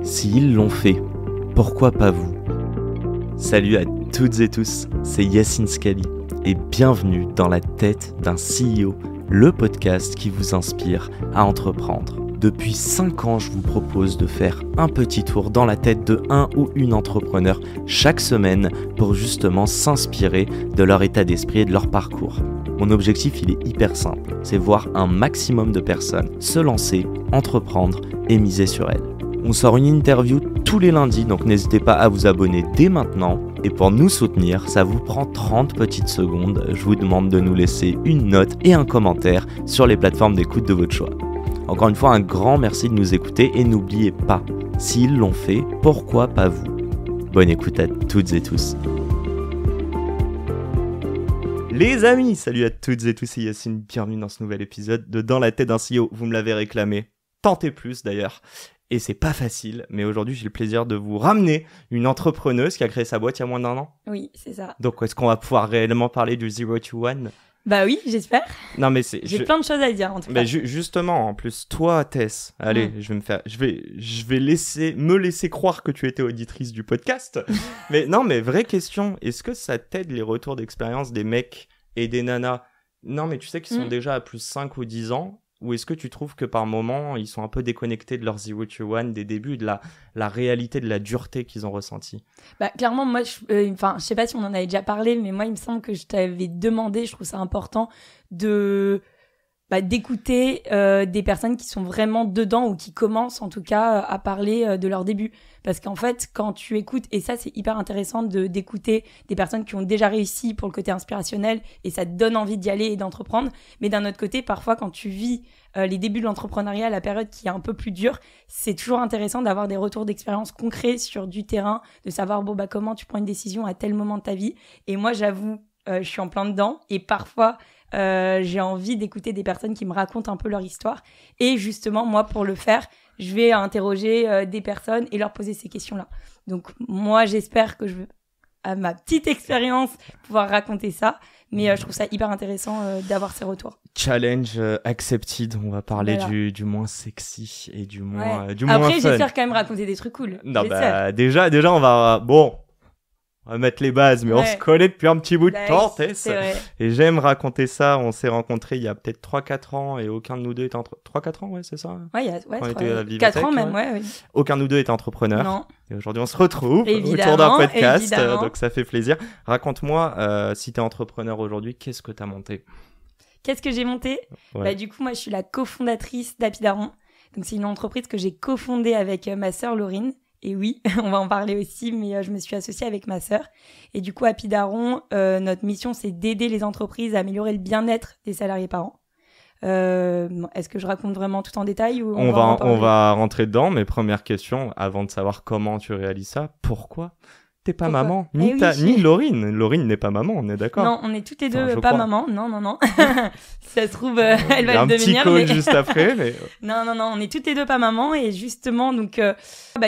S'ils l'ont fait, pourquoi pas vous? Salut à toutes et tous, c'est Yacine Scali et bienvenue dans la tête d'un CEO, le podcast qui vous inspire à entreprendre. Depuis 5 ans, je vous propose de faire un petit tour dans la tête de un ou une entrepreneur chaque semaine pour justement s'inspirer de leur état d'esprit et de leur parcours. Mon objectif, il est hyper simple, c'est voir un maximum de personnes se lancer, entreprendre et miser sur elles. On sort une interview tous les lundis, donc n'hésitez pas à vous abonner dès maintenant. Et pour nous soutenir, ça vous prend 30 petites secondes. Je vous demande de nous laisser une note et un commentaire sur les plateformes d'écoute de votre choix. Encore une fois, un grand merci de nous écouter et n'oubliez pas, s'ils l'ont fait, pourquoi pas vous? Bonne écoute à toutes et tous. Les amis, salut à toutes et tous, c'est Yacine, bienvenue dans ce nouvel épisode de Dans la tête d'un CEO. Vous me l'avez réclamé, tentez plus d'ailleurs. Et c'est pas facile, mais aujourd'hui j'ai le plaisir de vous ramener une entrepreneuse qui a créé sa boîte il y a moins d'1 an. Oui, c'est ça. Donc est-ce qu'on va pouvoir réellement parler du 0 to 1? Bah oui, j'espère. Non mais j'ai plein de choses à dire en tout cas. Mais justement, en plus, toi Tess, allez, je vais me laisser croire que tu étais auditrice du podcast. Mais non, mais vraie question, est-ce que ça t'aide les retours d'expérience des mecs et des nanas? Non mais tu sais qu'ils sont déjà à plus 5 ou 10 ans. Ou est-ce que tu trouves que par moments, ils sont un peu déconnectés de leur 0 to 1, des débuts, de la réalité, de la dureté qu'ils ont ressentie? Bah, clairement, moi, je sais pas si on en avait déjà parlé, mais moi, il me semble que je t'avais demandé, je trouve ça important, d'écouter des personnes qui sont vraiment dedans ou qui commencent en tout cas à parler de leur début. Parce qu'en fait, quand tu écoutes, et ça c'est hyper intéressant d'écouter des personnes qui ont déjà réussi pour le côté inspirationnel et ça te donne envie d'y aller et d'entreprendre. Mais d'un autre côté, parfois quand tu vis les débuts de l'entrepreneuriat, la période qui est un peu plus dure, c'est toujours intéressant d'avoir des retours d'expérience concrets sur du terrain, de savoir comment tu prends une décision à tel moment de ta vie. Et moi j'avoue, je suis en plein dedans et parfois j'ai envie d'écouter des personnes qui me racontent un peu leur histoire. Et justement, moi, pour le faire, je vais interroger des personnes et leur poser ces questions-là. Donc, moi, j'espère que je vais, à ma petite expérience, pouvoir raconter ça. Mais je trouve ça hyper intéressant d'avoir ces retours. Challenge accepted. On va parler du moins sexy et du moins fun. Après, j'espère quand même raconter des trucs cool. Non, déjà, on va... Bon... On va mettre les bases, mais on se connaît depuis un petit bout de temps, Tess. Et j'aime raconter ça. On s'est rencontrés il y a peut-être 3-4 ans et aucun de nous deux était 3-4 ans, ouais, c'est ça? Ouais, il y a 4 ans même, ouais. Aucun de nous deux était entrepreneur. Non. Et aujourd'hui, on se retrouve autour d'un podcast, donc ça fait plaisir. Raconte-moi, si t'es entrepreneur aujourd'hui, qu'est-ce que t'as monté? Qu'est-ce que j'ai monté? Du coup, moi, je suis la cofondatrice d'Apidaron. Donc, c'est une entreprise que j'ai cofondée avec ma sœur Laurine. Et oui, on va en parler aussi, mais je me suis associée avec ma sœur. Et du coup, à Apidaron, notre mission, c'est d'aider les entreprises à améliorer le bien-être des salariés par an. Est-ce que je raconte vraiment tout en détail ou on va rentrer dedans, mais première question, avant de savoir comment tu réalises ça, pourquoi t'es pas maman? Ni Laurine. Laurine n'est pas maman, on est d'accord? Non, on est toutes les deux pas maman. Non. Ça se trouve, elle va le devenir. Il y a un petit call juste après. Mais... Non, on est toutes les deux pas maman. Et justement, donc,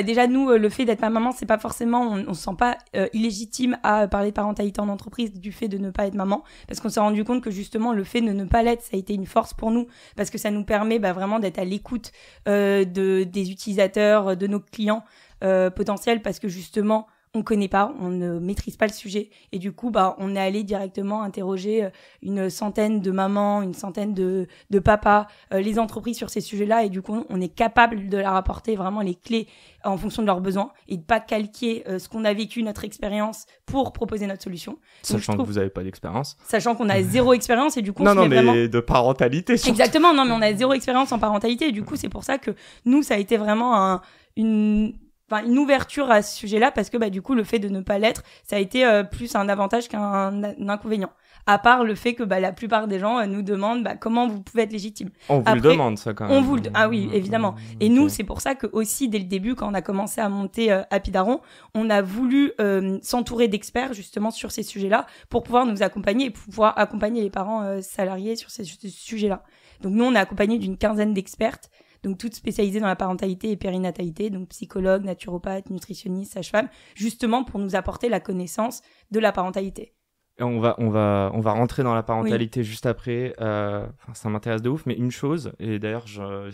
déjà, nous, le fait d'être pas maman, c'est pas forcément, on se sent pas illégitime à parler de parentalité en entreprise du fait de ne pas être maman. Parce qu'on s'est rendu compte que justement, le fait de ne pas l'être, ça a été une force pour nous. Parce que ça nous permet vraiment d'être à l'écoute des utilisateurs, de nos clients potentiels. Parce que justement, on connaît pas, on ne maîtrise pas le sujet et du coup on est allé directement interroger une centaine de mamans, une centaine de papas, les entreprises sur ces sujets-là et du coup on est capable de leur apporter vraiment les clés en fonction de leurs besoins et de pas calquer ce qu'on a vécu, notre expérience pour proposer notre solution. Sachant que vous avez pas d'expérience. Sachant qu'on a zéro expérience et du coup mais vraiment... de parentalité surtout. Exactement, non mais on a zéro expérience en parentalité et du coup c'est pour ça que nous ça a été vraiment une ouverture à ce sujet-là parce que du coup le fait de ne pas l'être, ça a été plus un avantage qu'un inconvénient. À part le fait que la plupart des gens nous demandent comment vous pouvez être légitime. On vous le demande ça quand même. Ah oui, évidemment. Et nous, c'est pour ça que aussi dès le début, quand on a commencé à monter Apidaron, on a voulu s'entourer d'experts justement sur ces sujets-là pour pouvoir nous accompagner et pouvoir accompagner les parents salariés sur ces sujets-là. Donc nous, on est accompagné d'une 15aine d'expertes. Donc toutes spécialisées dans la parentalité et périnatalité, donc psychologues, naturopathes, nutritionnistes, sages-femmes, justement pour nous apporter la connaissance de la parentalité. On va rentrer dans la parentalité juste après. Ça m'intéresse de ouf, mais une chose, et d'ailleurs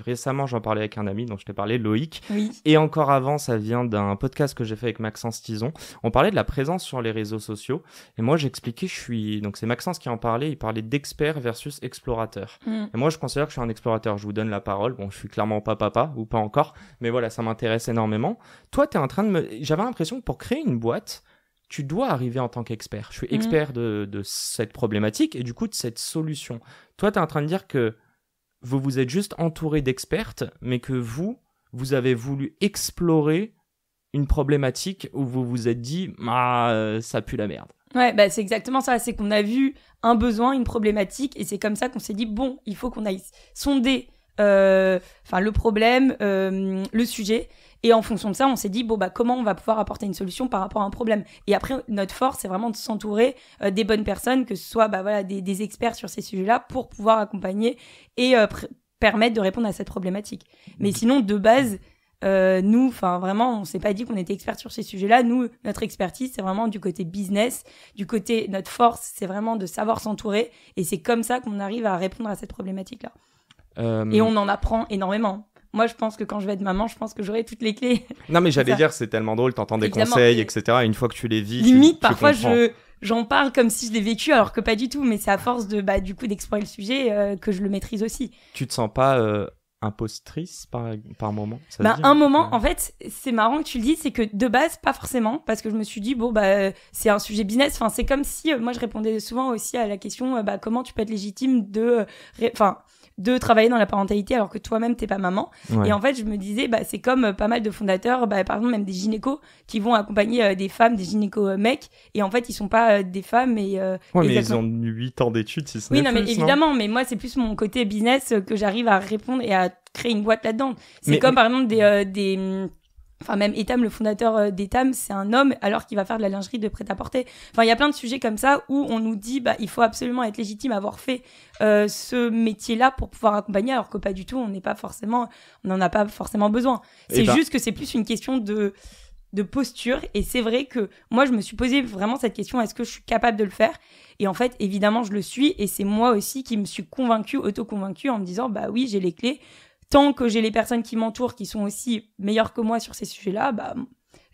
récemment j'en parlais avec un ami dont je t'ai parlé, Loïc, et encore avant ça vient d'un podcast que j'ai fait avec Maxence Tison. On parlait de la présence sur les réseaux sociaux, et moi j'expliquais, donc c'est Maxence qui en parlait, il parlait d'expert versus explorateur. Et moi je considère que je suis un explorateur, je vous donne la parole, bon je suis clairement pas papa, ou pas encore, mais voilà, ça m'intéresse énormément. Toi t'es en train j'avais l'impression que pour créer une boîte, tu dois arriver en tant qu'expert. Je suis expert de cette problématique et du coup de cette solution. Toi, tu es en train de dire que vous êtes juste entouré d'expertes, mais que vous avez voulu explorer une problématique où vous vous êtes dit « ça pue la merde ». Ouais, bah c'est exactement ça. C'est qu'on a vu un besoin, une problématique et c'est comme ça qu'on s'est dit « Bon, il faut qu'on aille sonder le problème, le sujet ». Et en fonction de ça, on s'est dit, comment on va pouvoir apporter une solution par rapport à un problème. Et après, notre force, c'est vraiment de s'entourer des bonnes personnes, que ce soit des experts sur ces sujets-là, pour pouvoir accompagner et permettre de répondre à cette problématique. Mais sinon, de base, nous, vraiment, on s'est pas dit qu'on était experts sur ces sujets-là. Nous, notre expertise, c'est vraiment du côté business, du côté notre force, c'est vraiment de savoir s'entourer. Et c'est comme ça qu'on arrive à répondre à cette problématique-là. Et on en apprend énormément. Moi, je pense que quand je vais être maman, je pense que j'aurai toutes les clés. Non, mais j'allais dire, c'est tellement drôle, t'entends des conseils, etc. Et une fois que tu les vis, limite, parfois, tu comprends. j'en parle comme si je l'ai vécu, alors que pas du tout. Mais c'est à force du coup, d'explorer le sujet que je le maîtrise aussi. Tu te sens pas impostrice par moment un moment, en fait, c'est marrant que tu le dises, c'est que de base, pas forcément, parce que je me suis dit, c'est un sujet business. Enfin, c'est comme si, moi, je répondais souvent aussi à la question, comment tu peux être légitime de travailler dans la parentalité alors que toi-même t'es pas maman. Et en fait je me disais c'est comme pas mal de fondateurs, par exemple même des gynécos qui vont accompagner des femmes, des gynécos mecs, et en fait ils sont pas des femmes et mais ils ont 8 ans d'études si ce n'est plus. Mais évidemment, mais moi c'est plus mon côté business que j'arrive à répondre et à créer une boîte là-dedans. C'est par exemple même Etam, le fondateur d'Etam, c'est un homme alors qu'il va faire de la lingerie de prêt-à-porter. Enfin, il y a plein de sujets comme ça où on nous dit il faut absolument être légitime, avoir fait ce métier-là pour pouvoir accompagner, alors que pas du tout, on n'en a pas forcément besoin. C'est juste que c'est plus une question de posture, et c'est vrai que moi je me suis posé vraiment cette question, est-ce que je suis capable de le faire? Et en fait évidemment je le suis, et c'est moi aussi qui me suis auto-convaincue en me disant oui, j'ai les clés. Tant que j'ai les personnes qui m'entourent qui sont aussi meilleures que moi sur ces sujets-là,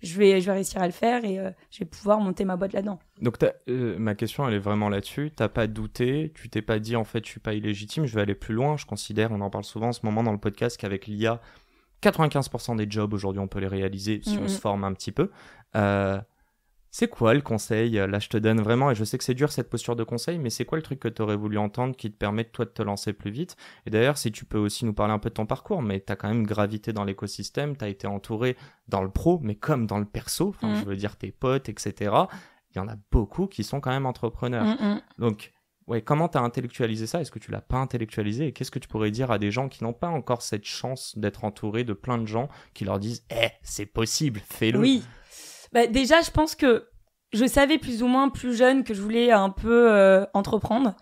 je vais réussir à le faire et je vais pouvoir monter ma boîte là-dedans. Donc ma question, elle est vraiment là-dessus. T'as pas douté, tu t'es pas dit en fait je suis pas illégitime, je vais aller plus loin. Je considère, on en parle souvent en ce moment dans le podcast, qu'avec l'IA, 95% des jobs aujourd'hui on peut les réaliser si on se forme un petit peu. C'est quoi le conseil? Là, je te donne vraiment, et je sais que c'est dur cette posture de conseil, mais c'est quoi le truc que tu aurais voulu entendre qui te permet toi de te lancer plus vite? Et d'ailleurs, si tu peux aussi nous parler un peu de ton parcours, mais tu as quand même gravité dans l'écosystème, tu as été entouré dans le pro, mais comme dans le perso, je veux dire tes potes, etc. Il y en a beaucoup qui sont quand même entrepreneurs. Donc, comment tu as intellectualisé ça? Est-ce que tu l'as pas intellectualisé? Et qu'est-ce que tu pourrais dire à des gens qui n'ont pas encore cette chance d'être entourés de plein de gens qui leur disent « c'est possible, fais-le ». Oui. Déjà, je pense que je savais plus ou moins plus jeune que je voulais un peu entreprendre.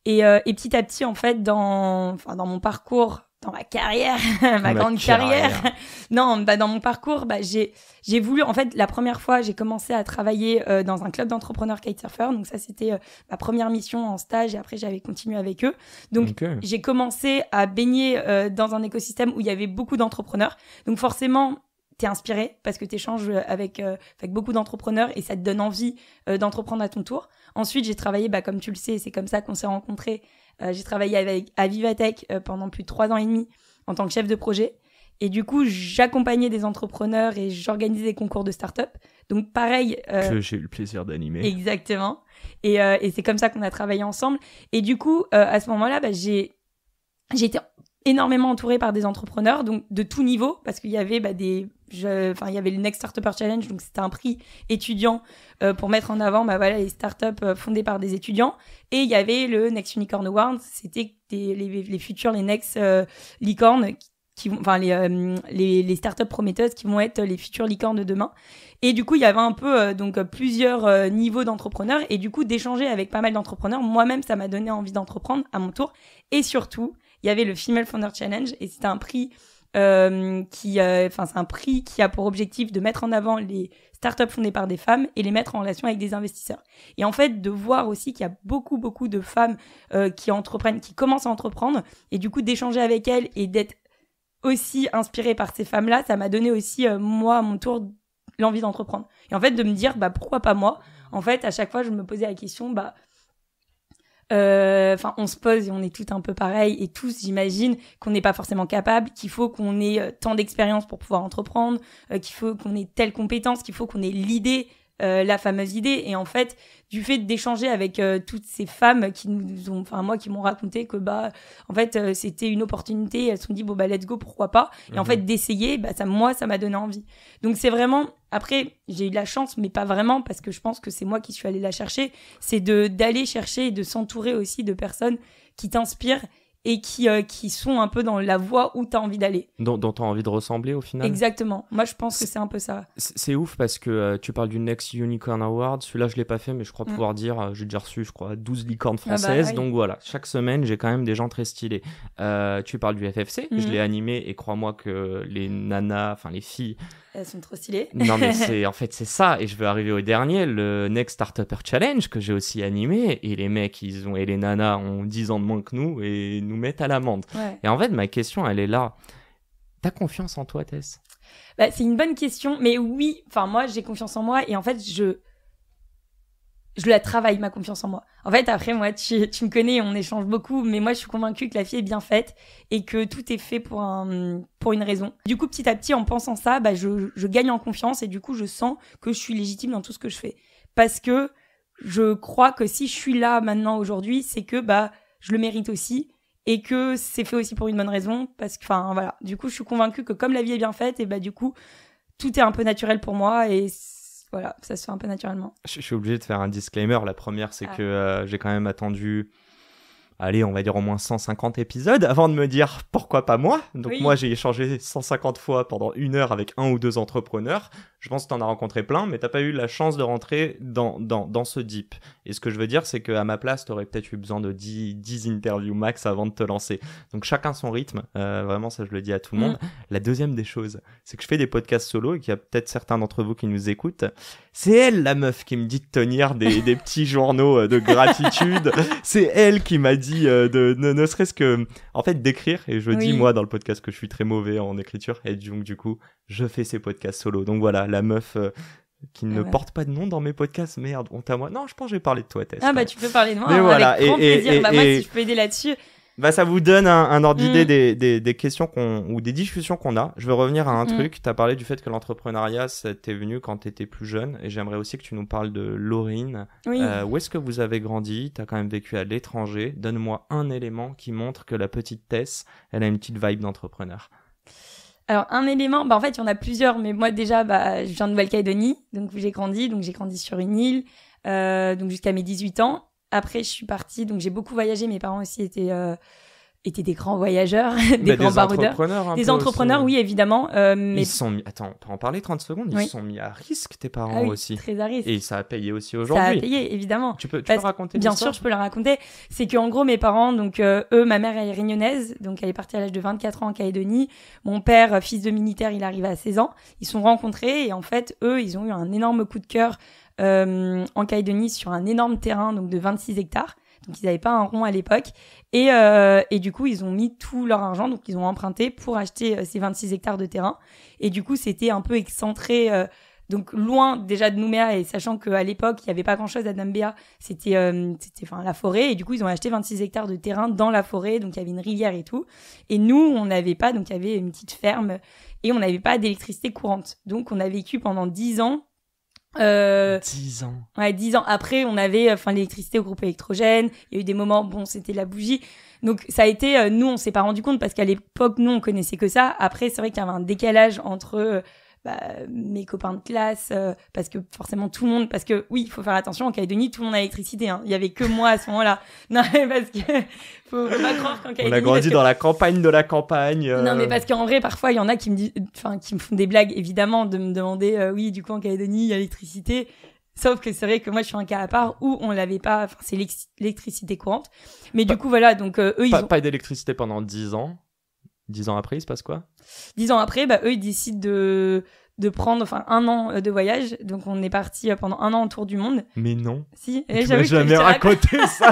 Et petit à petit, en fait, dans mon parcours, dans ma carrière, ma grande carrière. Non, dans mon parcours, j'ai voulu, en fait, la première fois, j'ai commencé à travailler dans un club d'entrepreneurs kitesurfers. Donc ça, c'était ma première mission en stage, et après, j'avais continué avec eux. Donc, j'ai commencé à baigner dans un écosystème où il y avait beaucoup d'entrepreneurs. Donc forcément, t'es inspiré parce que t'échanges avec beaucoup d'entrepreneurs et ça te donne envie d'entreprendre à ton tour. Ensuite, j'ai travaillé, comme tu le sais, c'est comme ça qu'on s'est rencontrés. J'ai travaillé avec Avivatech pendant plus de 3 ans et demi en tant que chef de projet. Et du coup, j'accompagnais des entrepreneurs et j'organisais des concours de start-up. Donc pareil... que j'ai eu le plaisir d'animer. Exactement. Et c'est comme ça qu'on a travaillé ensemble. Et du coup, à ce moment-là, j'ai été énormément entourée par des entrepreneurs, donc de tout niveau, parce qu'il y avait il y avait le Next Startupper Challenge, donc c'était un prix étudiant pour mettre en avant les startups fondées par des étudiants, et il y avait le Next Unicorn Award, c'était les futurs, les Next licornes qui vont, les startups prometteuses qui vont être les futures licornes de demain. Et du coup, il y avait un peu plusieurs niveaux d'entrepreneurs, et du coup d'échanger avec pas mal d'entrepreneurs, moi-même ça m'a donné envie d'entreprendre à mon tour. Et surtout, il y avait le Female Founder Challenge, et c'était un prix c'est un prix qui a pour objectif de mettre en avant les startups fondées par des femmes et les mettre en relation avec des investisseurs. Et en fait, de voir aussi qu'il y a beaucoup de femmes qui commencent à entreprendre, et du coup d'échanger avec elles et d'être aussi inspirée par ces femmes-là, ça m'a donné aussi, moi, à mon tour, l'envie d'entreprendre. Et en fait, de me dire, pourquoi pas moi ? En fait, à chaque fois, je me posais la question, on se pose et on est toutes un peu pareil, et tous, j'imagine, qu'on n'est pas forcément capable, qu'il faut qu'on ait tant d'expérience pour pouvoir entreprendre, qu'il faut qu'on ait telle compétence, qu'il faut qu'on ait l'idée, la fameuse idée. Et en fait, du fait d'échanger avec toutes ces femmes qui m'ont raconté que en fait c'était une opportunité, elles se sont dit let's go, pourquoi pas. Et en fait d'essayer, ça m'a donné envie. Donc c'est vraiment, après j'ai eu de la chance, mais pas vraiment, parce que je pense que c'est moi qui suis allée la chercher. C'est d'aller chercher et de s'entourer aussi de personnes qui t'inspirent et qui sont un peu dans la voie où tu as envie d'aller. Dont tu as envie de ressembler au final. Exactement. Moi, je pense que c'est un peu ça. C'est ouf parce que tu parles du Next Unicorn Award. Celui-là, je ne l'ai pas fait, mais je crois pouvoir dire, j'ai déjà reçu, 12 licornes françaises. Oui. Donc voilà, chaque semaine, j'ai quand même des gens très stylés. Tu parles du FFC, je l'ai animé, et crois-moi que les nanas, enfin les filles... Elles sont trop stylées. Non, mais c'est ça. Et je veux arriver au dernier, le Next Startupper Challenge, que j'ai aussi animé. Et les mecs, et les nanas ont 10 ans de moins que nous et nous mettent à l'amende. Ouais. Et en fait, ma question, elle est là. T'as confiance en toi, Tess ? C'est une bonne question. Mais oui, moi, j'ai confiance en moi. Et en fait, je la travaille, ma confiance en moi. En fait, après, moi, tu me connais, on échange beaucoup, mais moi, je suis convaincue que la fille est bien faite et que tout est fait pour une raison. Du coup, petit à petit, en pensant ça, je gagne en confiance, et du coup, je sens que je suis légitime dans tout ce que je fais. Parce que je crois que si je suis là maintenant, aujourd'hui, c'est que je le mérite aussi, et que c'est fait aussi pour une bonne raison. Parce que, voilà. Du coup, je suis convaincue que comme la vie est bien faite, et du coup, tout est un peu naturel pour moi, et voilà, ça se fait un peu naturellement. Je suis obligé de faire un disclaimer. La première, c'est que j'ai quand même attendu, allez, on va dire au moins 150 épisodes avant de me dire pourquoi pas moi. Donc moi, j'ai échangé 150 fois pendant 1 heure avec 1 ou 2 entrepreneurs. Je pense que tu en as rencontré plein, mais tu n'as pas eu la chance de rentrer dans ce deep. Et ce que je veux dire, c'est qu'à ma place, tu aurais peut-être eu besoin de 10 interviews max avant de te lancer. Donc chacun son rythme. Vraiment, ça, je le dis à tout le monde. La deuxième des choses, c'est que je fais des podcasts solo et qu'il y a peut-être certains d'entre vous qui nous écoutent. C'est elle, la meuf, qui me dit de tenir des petits journaux de gratitude. C'est elle qui m'a dit ne serait-ce que, en fait, d'écrire. Et je dis, moi, dans le podcast, que je suis très mauvais en écriture. Et donc, du coup, je fais ces podcasts solo. Donc voilà, la meuf qui ne porte pas de nom dans mes podcasts. Merde, honte à moi. Non, je pense que je vais parler de toi, Tess. Tu peux parler de moi. Mais voilà. Avec grand plaisir. Moi, si je peux aider là-dessus... ça vous donne un ordre d'idée des questions ou des discussions qu'on a. Je veux revenir à un truc. Tu as parlé du fait que l'entrepreneuriat, ça t'est venu quand tu étais plus jeune. Et j'aimerais aussi que tu nous parles de Laurine. Oui. Où est-ce que vous avez grandi ? Tu as quand même vécu à l'étranger. Donne-moi un élément qui montre que la petite Tess, elle a une petite vibe d'entrepreneur. Alors, un élément, en fait, il y en a plusieurs. Mais moi, déjà, je viens de Nouvelle-Calédonie, donc où j'ai grandi. Donc, j'ai grandi sur une île, donc jusqu'à mes 18 ans. Après, je suis partie, donc j'ai beaucoup voyagé. Mes parents aussi étaient des grands voyageurs, des grands baroudeurs. Des entrepreneurs, oui, évidemment. Mais... Ils se sont mis... Attends, pour en parler 30 secondes, ils se sont mis à risque, tes parents aussi. Très à risque. Et ça a payé aussi aujourd'hui. Ça a payé, évidemment. Tu peux raconter Bien sûr, je peux la raconter. C'est qu'en gros, mes parents, donc eux, ma mère, elle est réunionnaise, donc elle est partie à l'âge de 24 ans en Calédonie. Mon père, fils de militaire, il arrive à 16 ans. Ils se sont rencontrés et en fait, eux, ils ont eu un énorme coup de cœur en Calédonie sur un énorme terrain, donc de 26 hectares. Donc, ils n'avaient pas un rond à l'époque. Et du coup, ils ont mis tout leur argent. Donc, ils ont emprunté pour acheter ces 26 hectares de terrain. Et du coup, c'était un peu excentré, donc loin déjà de Nouméa. Et sachant qu'à l'époque, il n'y avait pas grand-chose à Dambéa. C'était la forêt. Et du coup, ils ont acheté 26 hectares de terrain dans la forêt. Donc, il y avait une rivière et tout. Et nous, on n'avait pas. Donc, il y avait une petite ferme. Et on n'avait pas d'électricité courante. Donc, on a vécu pendant 10 ans. 10 ans. Ouais, 10 ans. Après, on avait l'électricité au groupe électrogène. Il y a eu des moments, c'était la bougie. Donc, ça a été, nous, on s'est pas rendu compte parce qu'à l'époque, nous, on connaissait que ça. Après, c'est vrai qu'il y avait un décalage entre mes copains de classe, parce que forcément tout le monde, parce que oui, il faut faire attention, en Calédonie, tout le monde a l'électricité, hein. Il y avait que moi à ce moment-là. Non, mais parce que faut pas croire qu'en Calédonie. On a grandi dans la campagne de la campagne. Non, mais parce qu'en vrai, parfois, il y en a qui me disent, qui me font des blagues, évidemment, de me demander, oui, du coup, en Calédonie, il y a l'électricité. Sauf que c'est vrai que moi, je suis un cas à part où on l'avait pas, c'est l'électricité courante. Mais du coup, voilà, donc, eux, ils ont... Pas d'électricité pendant 10 ans. 10 ans après, il se passe quoi? 10 ans après, eux, ils décident de prendre 1 an de voyage. Donc, on est parti pendant 1 an autour du monde. Mais non. Si, tu m'as jamais raconté ça.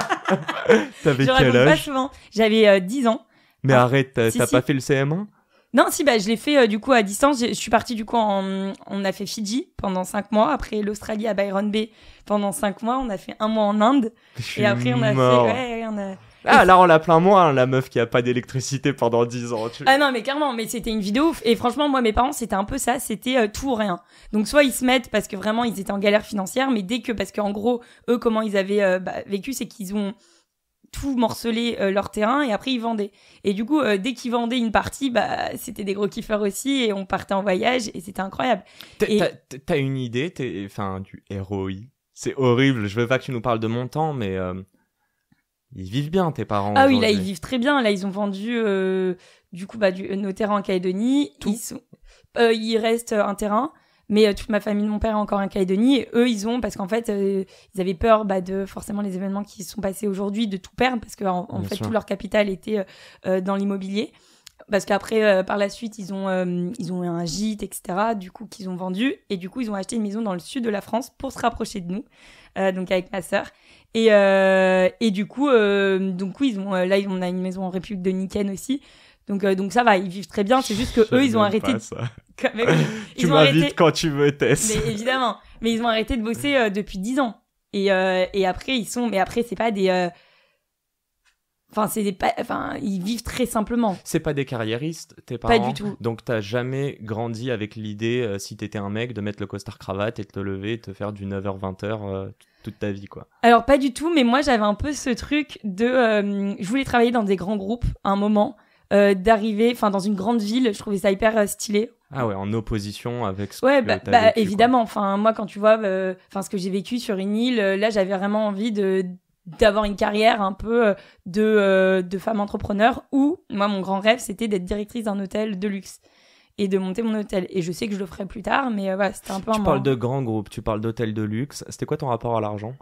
T'avais quel âge? Pas souvent. J'avais 10 ans. Mais arrête, t'as pas fait le CM1? Non, si, je l'ai fait du coup à distance. Je suis partie du coup on a fait Fidji pendant 5 mois. Après l'Australie à Byron Bay pendant 5 mois. On a fait 1 mois en Inde. Et après on a fait... Ah, là, on l'a plein moins, la meuf qui a pas d'électricité pendant 10 ans. Ah non, mais clairement, mais c'était une vidéo ouf. Et franchement, moi, mes parents, c'était un peu ça, c'était tout ou rien. Donc, soit ils se mettent parce que vraiment, ils étaient en galère financière, mais parce qu'en gros, eux, comment ils avaient vécu, c'est qu'ils ont tout morcelé leur terrain et après, ils vendaient. Et du coup, dès qu'ils vendaient une partie, c'était des gros kiffeurs aussi et on partait en voyage et c'était incroyable. T'as une idée, du ROI? C'est horrible, je veux pas que tu nous parles de montant, mais... Ils vivent bien, tes parents. Ah oui, là, ils vivent très bien. Là, ils ont vendu, du coup, nos terrains en Calédonie. Tout. Il reste un terrain, mais toute ma famille de mon père est encore en Calédonie. Et eux, parce qu'en fait, ils avaient peur de forcément les événements qui se sont passés aujourd'hui, de tout perdre, parce qu'en fait, tout leur capital était dans l'immobilier. Parce qu'après, par la suite, ils ont eu un gîte, etc., du coup, qu'ils ont vendu. Et du coup, ils ont acheté une maison dans le sud de la France pour se rapprocher de nous, donc avec ma sœur. Et du coup, ils ont, là, on a une maison en République dominicaine aussi. Donc ça va, ils vivent très bien. C'est juste que eux, ils ont arrêté. Tu m'invites quand tu veux, Tess. Mais évidemment. Mais ils ont arrêté de bosser depuis 10 ans. Et après, mais après, c'est pas des... ils vivent très simplement. C'est pas des carriéristes, tes parents? Pas du tout. Donc t'as jamais grandi avec l'idée, si t'étais un mec, de mettre le costard cravate et de te lever et de te faire du 9h-20h toute ta vie, quoi. Alors pas du tout, mais moi j'avais un peu ce truc de... je voulais travailler dans des grands groupes à un moment, d'arriver dans une grande ville, je trouvais ça hyper stylé. Ah ouais, en opposition avec ce que t'as vécu, évidemment. Moi, quand tu vois ce que j'ai vécu sur une île, là j'avais vraiment envie d'avoir une carrière un peu de femme entrepreneur, où moi mon grand rêve c'était d'être directrice d'un hôtel de luxe et de monter mon hôtel, et je sais que je le ferai plus tard, mais c'était un peu tu parles de grands groupes, tu parles d'hôtels de luxe, c'était quoi ton rapport à l'argent?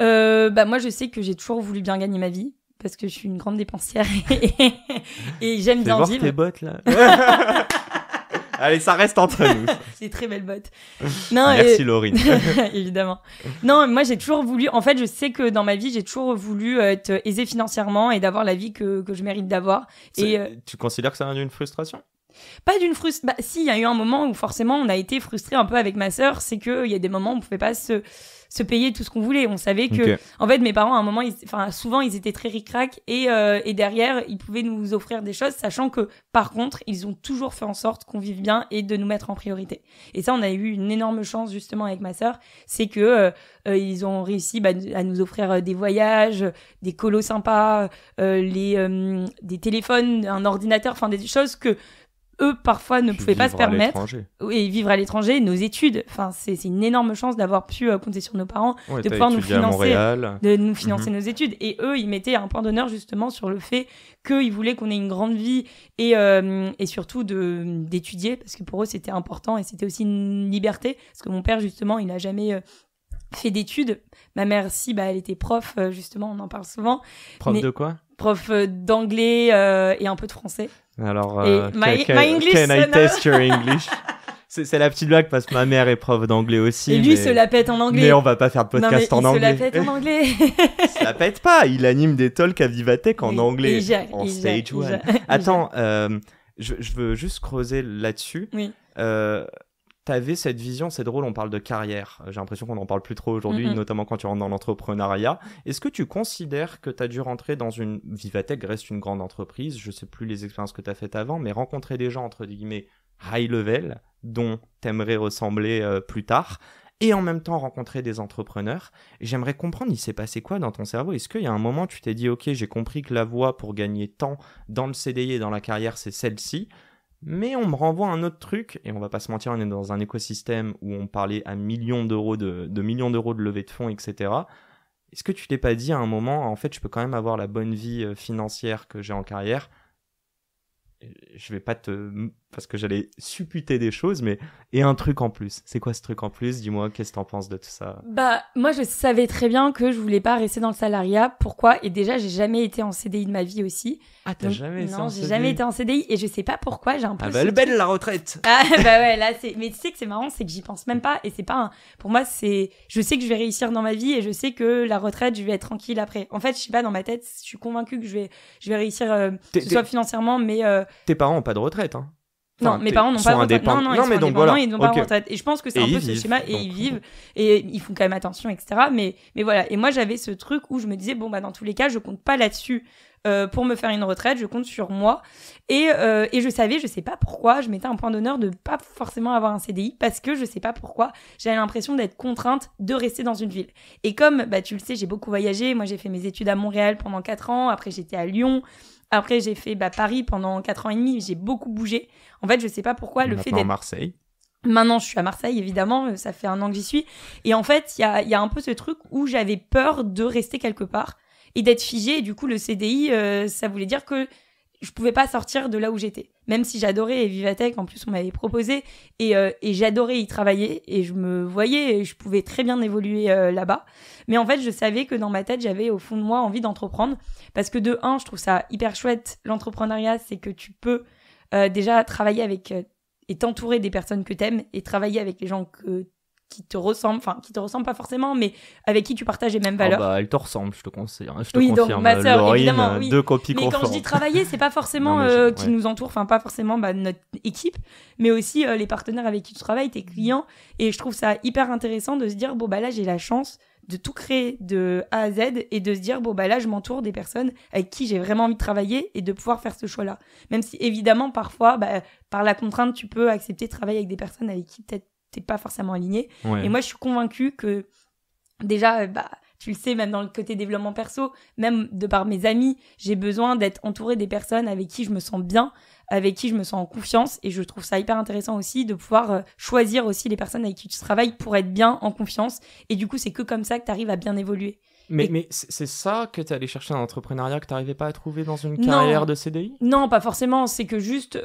Moi je sais que j'ai toujours voulu bien gagner ma vie parce que je suis une grande dépensière et j'aime bien vivre. Fais voir tes bottes là. Allez, ça reste entre nous. C'est très belle botte. Non, merci Laurine. Évidemment. Non, moi j'ai toujours voulu... En fait, je sais que dans ma vie, j'ai toujours voulu être aisée financièrement et d'avoir la vie que je mérite d'avoir. Tu considères que ça vient d'une frustration? Pas d'une frustration. Si, il y a eu un moment où forcément on a été frustrés un peu avec ma sœur. C'est qu'il y a des moments où on pouvait pas se payer tout ce qu'on voulait. On savait que, en fait, mes parents, à un moment, souvent, ils étaient très ric-rac et derrière, ils pouvaient nous offrir des choses, sachant que, par contre, ils ont toujours fait en sorte qu'on vive bien et de nous mettre en priorité. Et ça, on a eu une énorme chance, justement, avec ma sœur. C'est que, ils ont réussi, à nous offrir des voyages, des colos sympas, des téléphones, un ordinateur, des choses que, eux, parfois, ne pouvaient pas se permettre. Et vivre à l'étranger, nos études. C'est une énorme chance d'avoir pu compter sur nos parents, de pouvoir nous financer nos études. Et eux, ils mettaient un point d'honneur, justement, sur le fait qu'ils voulaient qu'on ait une grande vie et surtout d'étudier, parce que pour eux, c'était important et c'était aussi une liberté. Parce que mon père, justement, il n'a jamais fait d'études. Ma mère, si, elle était prof, justement, on en parle souvent. Prof de quoi? Prof d'anglais et un peu de français. Alors, my English, can I test your English? C'est la petite blague parce que ma mère est prof d'anglais aussi. Et lui se la pète en anglais. Mais on va pas faire de podcast en anglais. Il se la pète en anglais. Il se la pète pas. Il anime des talks à Vivatech en anglais. En stage one. Attends, je veux juste creuser là-dessus. Oui. T'avais cette vision, c'est drôle, on parle de carrière. J'ai l'impression qu'on n'en parle plus trop aujourd'hui, notamment quand tu rentres dans l'entrepreneuriat. Est-ce que tu considères que tu as dû rentrer dans une... Vivatech reste une grande entreprise, je sais plus les expériences que tu as faites avant, mais rencontrer des gens, entre guillemets, high level, dont t'aimerais ressembler plus tard, et en même temps rencontrer des entrepreneurs. Et j'aimerais comprendre, il s'est passé quoi dans ton cerveau? Est-ce qu'il y a un moment, tu t'es dit, ok, j'ai compris que la voie pour gagner tant dans le CDI et dans la carrière, c'est celle-ci, mais on me renvoie un autre truc, et on va pas se mentir, on est dans un écosystème où on parlait à millions d'euros de millions d'euros de levée de fonds, etc. Est-ce que tu t'es pas dit à un moment, en fait, je peux quand même avoir la bonne vie financière que j'ai en carrière, je vais pas te parce que j'allais supputer des choses, mais et un truc en plus. C'est quoi ce truc en plus? Dis-moi, qu'est-ce que t'en penses de tout ça? Bah, moi, je savais très bien que je voulais pas rester dans le salariat. Pourquoi? Et déjà, j'ai jamais été en CDI de ma vie aussi. Ah, t'as jamais été en CDI? Non, j'ai jamais été en CDI et je sais pas pourquoi, j'ai un peu... Ah bah, elle belle la retraite! Ah, bah ouais, là, c'est... Mais tu sais que c'est marrant, c'est que j'y pense même pas et c'est pas un... Pour moi, c'est... Je sais que je vais réussir dans ma vie et je sais que la retraite, je vais être tranquille après. En fait, je sais pas, dans ma tête, je suis convaincue que je vais réussir, que ce soit financièrement, mais... Tes parents ont pas de retraite, hein? Non, mes parents n'ont pas de retraite. Non, ils sont indépendants, ils n'ont pas de retraite. Et je pense que c'est un peu ce schéma, et ils vivent, et ils font quand même attention, etc. Mais voilà. Et moi, j'avais ce truc où je me disais, bon, bah, dans tous les cas, je compte pas là-dessus, pour me faire une retraite, je compte sur moi. Et je savais, je sais pas pourquoi, je mettais un point d'honneur de pas forcément avoir un CDI, parce que je sais pas pourquoi, j'avais l'impression d'être contrainte de rester dans une ville. Et comme, bah, tu le sais, j'ai beaucoup voyagé. Moi, j'ai fait mes études à Montréal pendant 4 ans. Après, j'étais à Lyon. Après, j'ai fait Paris pendant 4 ans et demi. J'ai beaucoup bougé. En fait, je sais pas pourquoi le fait d'être... Marseille. Maintenant, je suis à Marseille, évidemment. Ça fait 1 an que j'y suis. Et en fait, il y a un peu ce truc où j'avais peur de rester quelque part et d'être figée. Et du coup, le CDI, ça voulait dire que je pouvais pas sortir de là où j'étais. Même si j'adorais Vivatech, en plus, on m'avait proposé. Et j'adorais y travailler. Et je me voyais, et je pouvais très bien évoluer là-bas. Mais en fait, je savais que dans ma tête, j'avais au fond de moi envie d'entreprendre. Parce que de un, je trouve ça hyper chouette. L'entrepreneuriat, c'est que tu peux déjà travailler avec et t'entourer des personnes que t'aimes et travailler avec les gens qui te ressemblent, enfin qui te ressemblent pas forcément, mais avec qui tu partages les mêmes valeurs. Elle te ressemble, je te conseille, je te oui, confirme. Donc ma sœur, Laurine, évidemment, oui. 2 copies mais quand je dis travailler, c'est pas forcément qui nous entoure, enfin pas forcément notre équipe, mais aussi les partenaires avec qui tu travailles, tes clients. Et je trouve ça hyper intéressant de se dire bon bah là j'ai la chance de tout créer de A à Z et de se dire bon bah là je m'entoure des personnes avec qui j'ai vraiment envie de travailler et de pouvoir faire ce choix-là. Même si évidemment parfois par la contrainte tu peux accepter de travailler avec des personnes avec qui peut-être t'es pas forcément aligné. Ouais. Et moi je suis convaincue que déjà tu le sais, même dans le côté développement perso, même de par mes amis, j'ai besoin d'être entourée des personnes avec qui je me sens bien, avec qui je me sens en confiance, et je trouve ça hyper intéressant aussi de pouvoir choisir aussi les personnes avec qui tu travailles pour être bien en confiance, et du coup c'est que comme ça que tu arrives à bien évoluer. Mais c'est ça que tu allé chercher dans l'entrepreneuriat que tu n'arrivais pas à trouver dans une carrière de CDI? Non, pas forcément, c'est que juste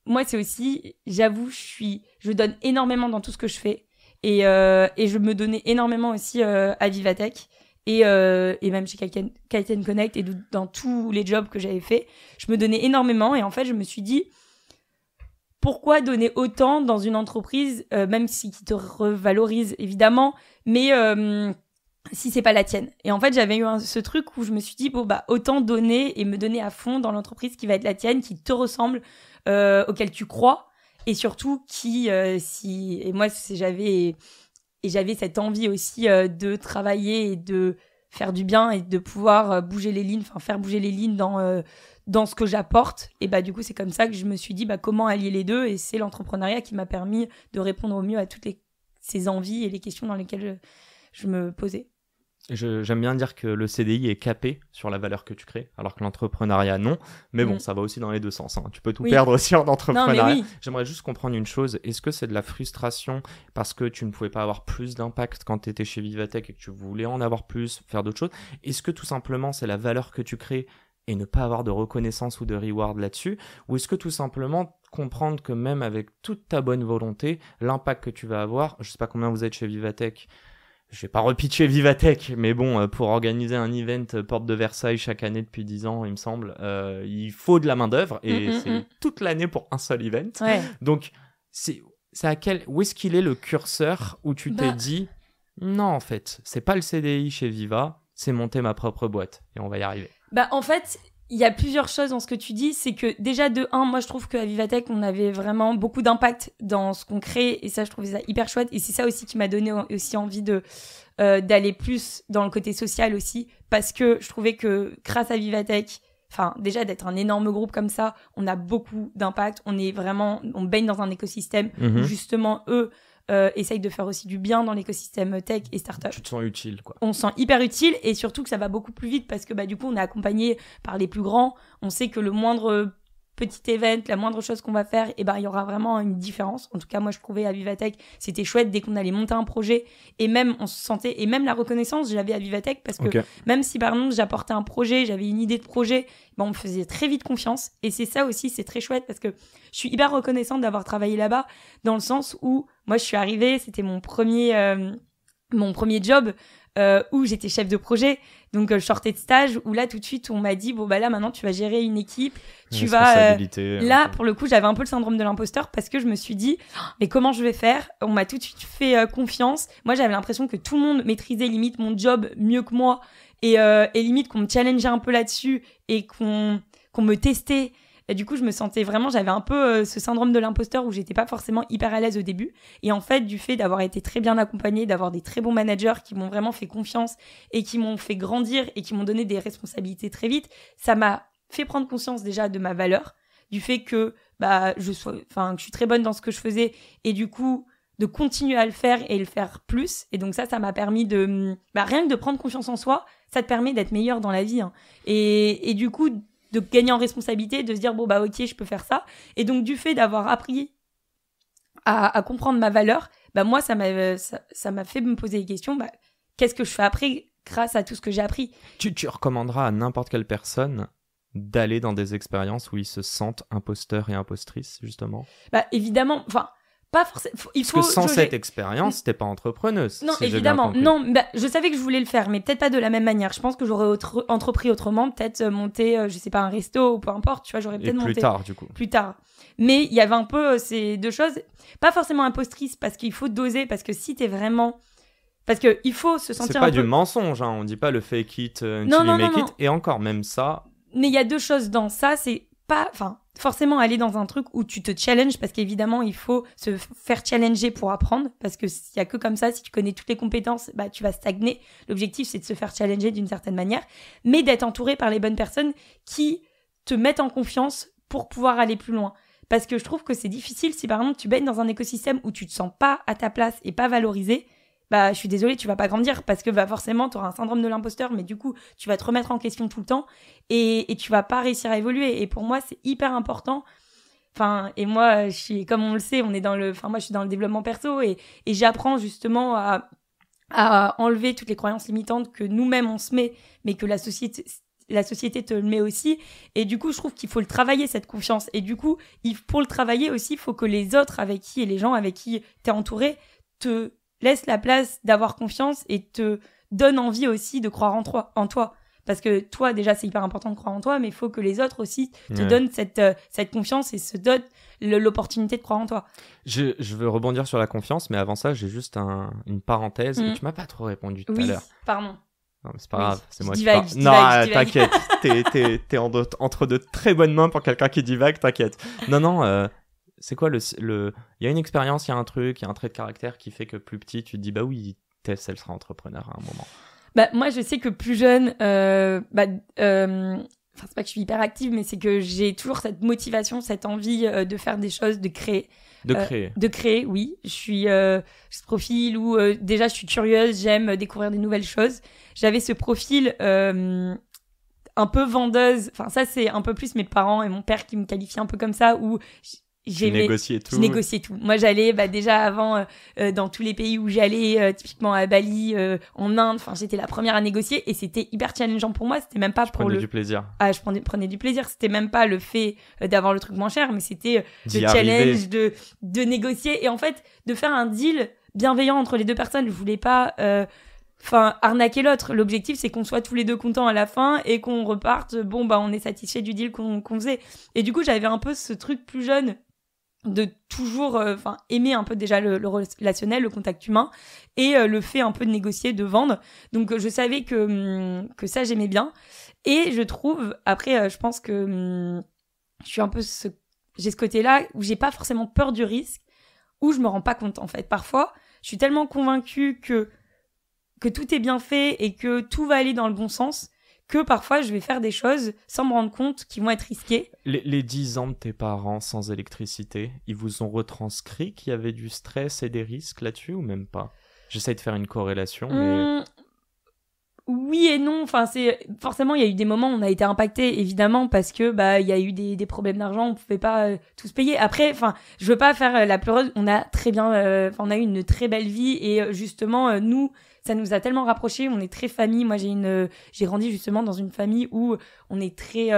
moi c'est aussi, j'avoue, je donne énormément dans tout ce que je fais. Et je me donnais énormément aussi à Vivatech et même chez Kite & Connect et dans tous les jobs que j'avais fait, je me donnais énormément. Et en fait, je me suis dit, pourquoi donner autant dans une entreprise, même si qui te revalorise évidemment, mais si c'est pas la tienne. Et en fait, j'avais eu ce truc où je me suis dit, autant donner et me donner à fond dans l'entreprise qui va être la tienne, qui te ressemble, auquel tu crois. Et surtout et moi j'avais cette envie aussi de travailler et de faire du bien et de pouvoir bouger les lignes, enfin faire bouger les lignes dans ce que j'apporte. Et du coup c'est comme ça que je me suis dit comment allier les deux, et c'est l'entrepreneuriat qui m'a permis de répondre au mieux à toutes ces envies et les questions dans lesquelles je me posais. J'aime bien dire que le CDI est capé sur la valeur que tu crées, alors que l'entrepreneuriat, non. Mais bon, ça va aussi dans les deux sens. Hein. Tu peux tout perdre aussi en entrepreneuriat. Oui. J'aimerais juste comprendre une chose. Est-ce que c'est de la frustration parce que tu ne pouvais pas avoir plus d'impact quand tu étais chez Vivatech et que tu voulais en avoir plus, faire d'autres choses? Est-ce que tout simplement, c'est la valeur que tu crées et ne pas avoir de reconnaissance ou de reward là-dessus? Ou est-ce que tout simplement comprendre que même avec toute ta bonne volonté, l'impact que tu vas avoir, je ne sais pas combien vous êtes chez Vivatech, je vais pas repitcher Vivatech, mais bon, pour organiser un event Porte de Versailles chaque année depuis 10 ans, il me semble, il faut de la main-d'œuvre et c'est toute l'année pour un seul event. Ouais. Donc, c'est où est-ce qu'il est le curseur où tu t'es dit, non, en fait, c'est pas le CDI chez Viva, c'est monter ma propre boîte et on va y arriver. En fait, il y a plusieurs choses dans ce que tu dis. C'est que déjà, de un, moi je trouve qu'à Vivatech, on avait vraiment beaucoup d'impact dans ce qu'on crée, et ça, je trouvais ça hyper chouette. Et c'est ça aussi qui m'a donné aussi envie d'aller plus dans le côté social aussi, parce que je trouvais que grâce à Vivatech, enfin déjà d'être un énorme groupe comme ça, on a beaucoup d'impact. On baigne dans un écosystème où justement eux essaye de faire aussi du bien dans l'écosystème tech et startup. Tu te sens utile, quoi. On se sent hyper utile, et surtout que ça va beaucoup plus vite parce que du coup on est accompagné par les plus grands. On sait que le moindre petit event, la moindre chose qu'on va faire, et ben il y aura vraiment une différence. En tout cas, moi je trouvais à Vivatech, c'était chouette dès qu'on allait monter un projet, et même on se sentait, et même la reconnaissance, je l'avais à Vivatech parce que même si par exemple j'apportais un projet, j'avais une idée de projet, ben on me faisait très vite confiance. Et c'est ça aussi, c'est très chouette parce que je suis hyper reconnaissante d'avoir travaillé là-bas, dans le sens où moi je suis arrivée, c'était mon premier job. Où j'étais chef de projet, donc je sortais de stage, où là tout de suite on m'a dit bon bah là maintenant tu vas gérer une équipe, tu vas là pour le coup j'avais un peu le syndrome de l'imposteur parce que je me suis dit mais comment je vais faire, on m'a tout de suite fait confiance, moi j'avais l'impression que tout le monde maîtrisait limite mon job mieux que moi et limite qu'on me challengeait un peu là-dessus et qu'on me testait. Et du coup, je me sentais vraiment, j'avais un peu ce syndrome de l'imposteur où j'étais pas forcément hyper à l'aise au début. Et en fait, du fait d'avoir été très bien accompagnée, d'avoir des très bons managers qui m'ont vraiment fait confiance et qui m'ont fait grandir et qui m'ont donné des responsabilités très vite, ça m'a fait prendre conscience déjà de ma valeur, du fait que que je suis très bonne dans ce que je faisais et du coup de continuer à le faire et le faire plus. Et donc ça m'a permis de rien que de prendre confiance en soi, ça te permet d'être meilleur dans la vie. Hein. Et du coup de gagner en responsabilité, de se dire bon bah ok je peux faire ça, et donc du fait d'avoir appris à comprendre ma valeur, bah moi ça m'a fait me poser des questions, bah qu'est-ce que je fais après grâce à tout ce que j'ai appris. Tu recommanderas à n'importe quelle personne d'aller dans des expériences où ils se sentent imposteurs et impostrices justement? Bah évidemment, enfin pas forcément. Parce que sans cette expérience, t'es pas entrepreneuse. Non, si évidemment. Non, je savais que je voulais le faire, mais peut-être pas de la même manière. Je pense que j'aurais entrepris autrement, peut-être monter, je sais pas, un resto ou peu importe. Tu vois, j'aurais peut-être monté. Plus tard, du coup. Plus tard. Mais il y avait un peu ces deux choses. Pas forcément impostrice, parce qu'il faut doser, parce que si t'es vraiment. Parce que il faut se sentir. C'est pas du mensonge, hein. On dit pas le fake it until you make it. Et encore, même ça. Mais il y a deux choses dans ça. C'est pas. Enfin. Forcément aller dans un truc où tu te challenges, parce qu'évidemment il faut se faire challenger pour apprendre, parce que s'il y a que comme ça, si tu connais toutes les compétences, bah tu vas stagner. L'objectif c'est de se faire challenger d'une certaine manière, mais d'être entouré par les bonnes personnes qui te mettent en confiance pour pouvoir aller plus loin. Parce que je trouve que c'est difficile si par exemple tu baignes dans un écosystème où tu te sens pas à ta place et pas valorisé. Bah, je suis désolée, tu vas pas grandir parce que forcément, tu auras un syndrome de l'imposteur, mais du coup, tu vas te remettre en question tout le temps et tu vas pas réussir à évoluer. Et pour moi, c'est hyper important. Enfin, et moi, comme on le sait, moi, je suis dans le développement perso et j'apprends justement à enlever toutes les croyances limitantes que nous-mêmes on se met, mais que la société te le met aussi. Et du coup, je trouve qu'il faut le travailler, cette confiance. Et du coup, pour le travailler aussi, il faut que les autres et les gens avec qui t'es entouré te laisse la place d'avoir confiance et te donne envie aussi de croire en toi. Parce que toi, déjà, c'est hyper important de croire en toi, mais il faut que les autres aussi te donnent cette confiance et se donnent l'opportunité de croire en toi. Je veux rebondir sur la confiance, mais avant ça, j'ai juste une parenthèse. Tu m'as pas trop répondu tout à l'heure. Oui, pardon. Non, mais c'est pas grave, c'est moi qui parle. Non, t'inquiète, t'es entre de très bonnes mains pour quelqu'un qui divague, t'inquiète. Non, c'est quoi il y a une expérience, il y a un truc, il y a un trait de caractère qui fait que plus petit, tu te dis bah oui, Tess, elle sera entrepreneur à un moment. Bah moi, je sais que plus jeune, c'est pas que je suis hyper active, mais c'est que j'ai toujours cette motivation, cette envie de faire des choses, de créer. De créer, oui. Je suis ce profil où déjà je suis curieuse, j'aime découvrir des nouvelles choses. J'avais ce profil un peu vendeuse. Enfin ça c'est un peu plus mes parents et mon père qui me qualifient un peu comme ça, où je négociais tout. Moi, j'allais déjà avant dans tous les pays où j'allais, typiquement à Bali, en Inde. Enfin, j'étais la première à négocier et c'était hyper challengeant pour moi. C'était même pas pour du plaisir. Ah, je prenais du plaisir. C'était même pas le fait d'avoir le truc moins cher, mais c'était le challenge de négocier et en fait de faire un deal bienveillant entre les deux personnes. Je voulais pas arnaquer l'autre. L'objectif c'est qu'on soit tous les deux contents à la fin et qu'on reparte. Bon on est satisfait du deal qu'on faisait. Et du coup, j'avais un peu ce truc plus jeune de toujours aimer un peu déjà le relationnel, le contact humain et le fait un peu de négocier, de vendre. Donc je savais que ça j'aimais bien et je trouve après je pense que je suis un peu j'ai ce côté-là où j'ai pas forcément peur du risque, où je me rends pas compte en fait. Parfois, je suis tellement convaincue que tout est bien fait et que tout va aller dans le bon sens que parfois je vais faire des choses sans me rendre compte qui vont être risquées. Les 10 ans de tes parents sans électricité, ils vous ont retranscrit qu'il y avait du stress et des risques là-dessus ou même pas? J'essaie de faire une corrélation, mais... Oui et non, enfin forcément il y a eu des moments où on a été impacté évidemment parce que il y a eu des problèmes d'argent, on pouvait pas tous payer. Après je veux pas faire la pleureuse, on a très bien on a eu une très belle vie et justement nous ça nous a tellement rapprochés, on est très famille. Moi j'ai grandi justement dans une famille où on est très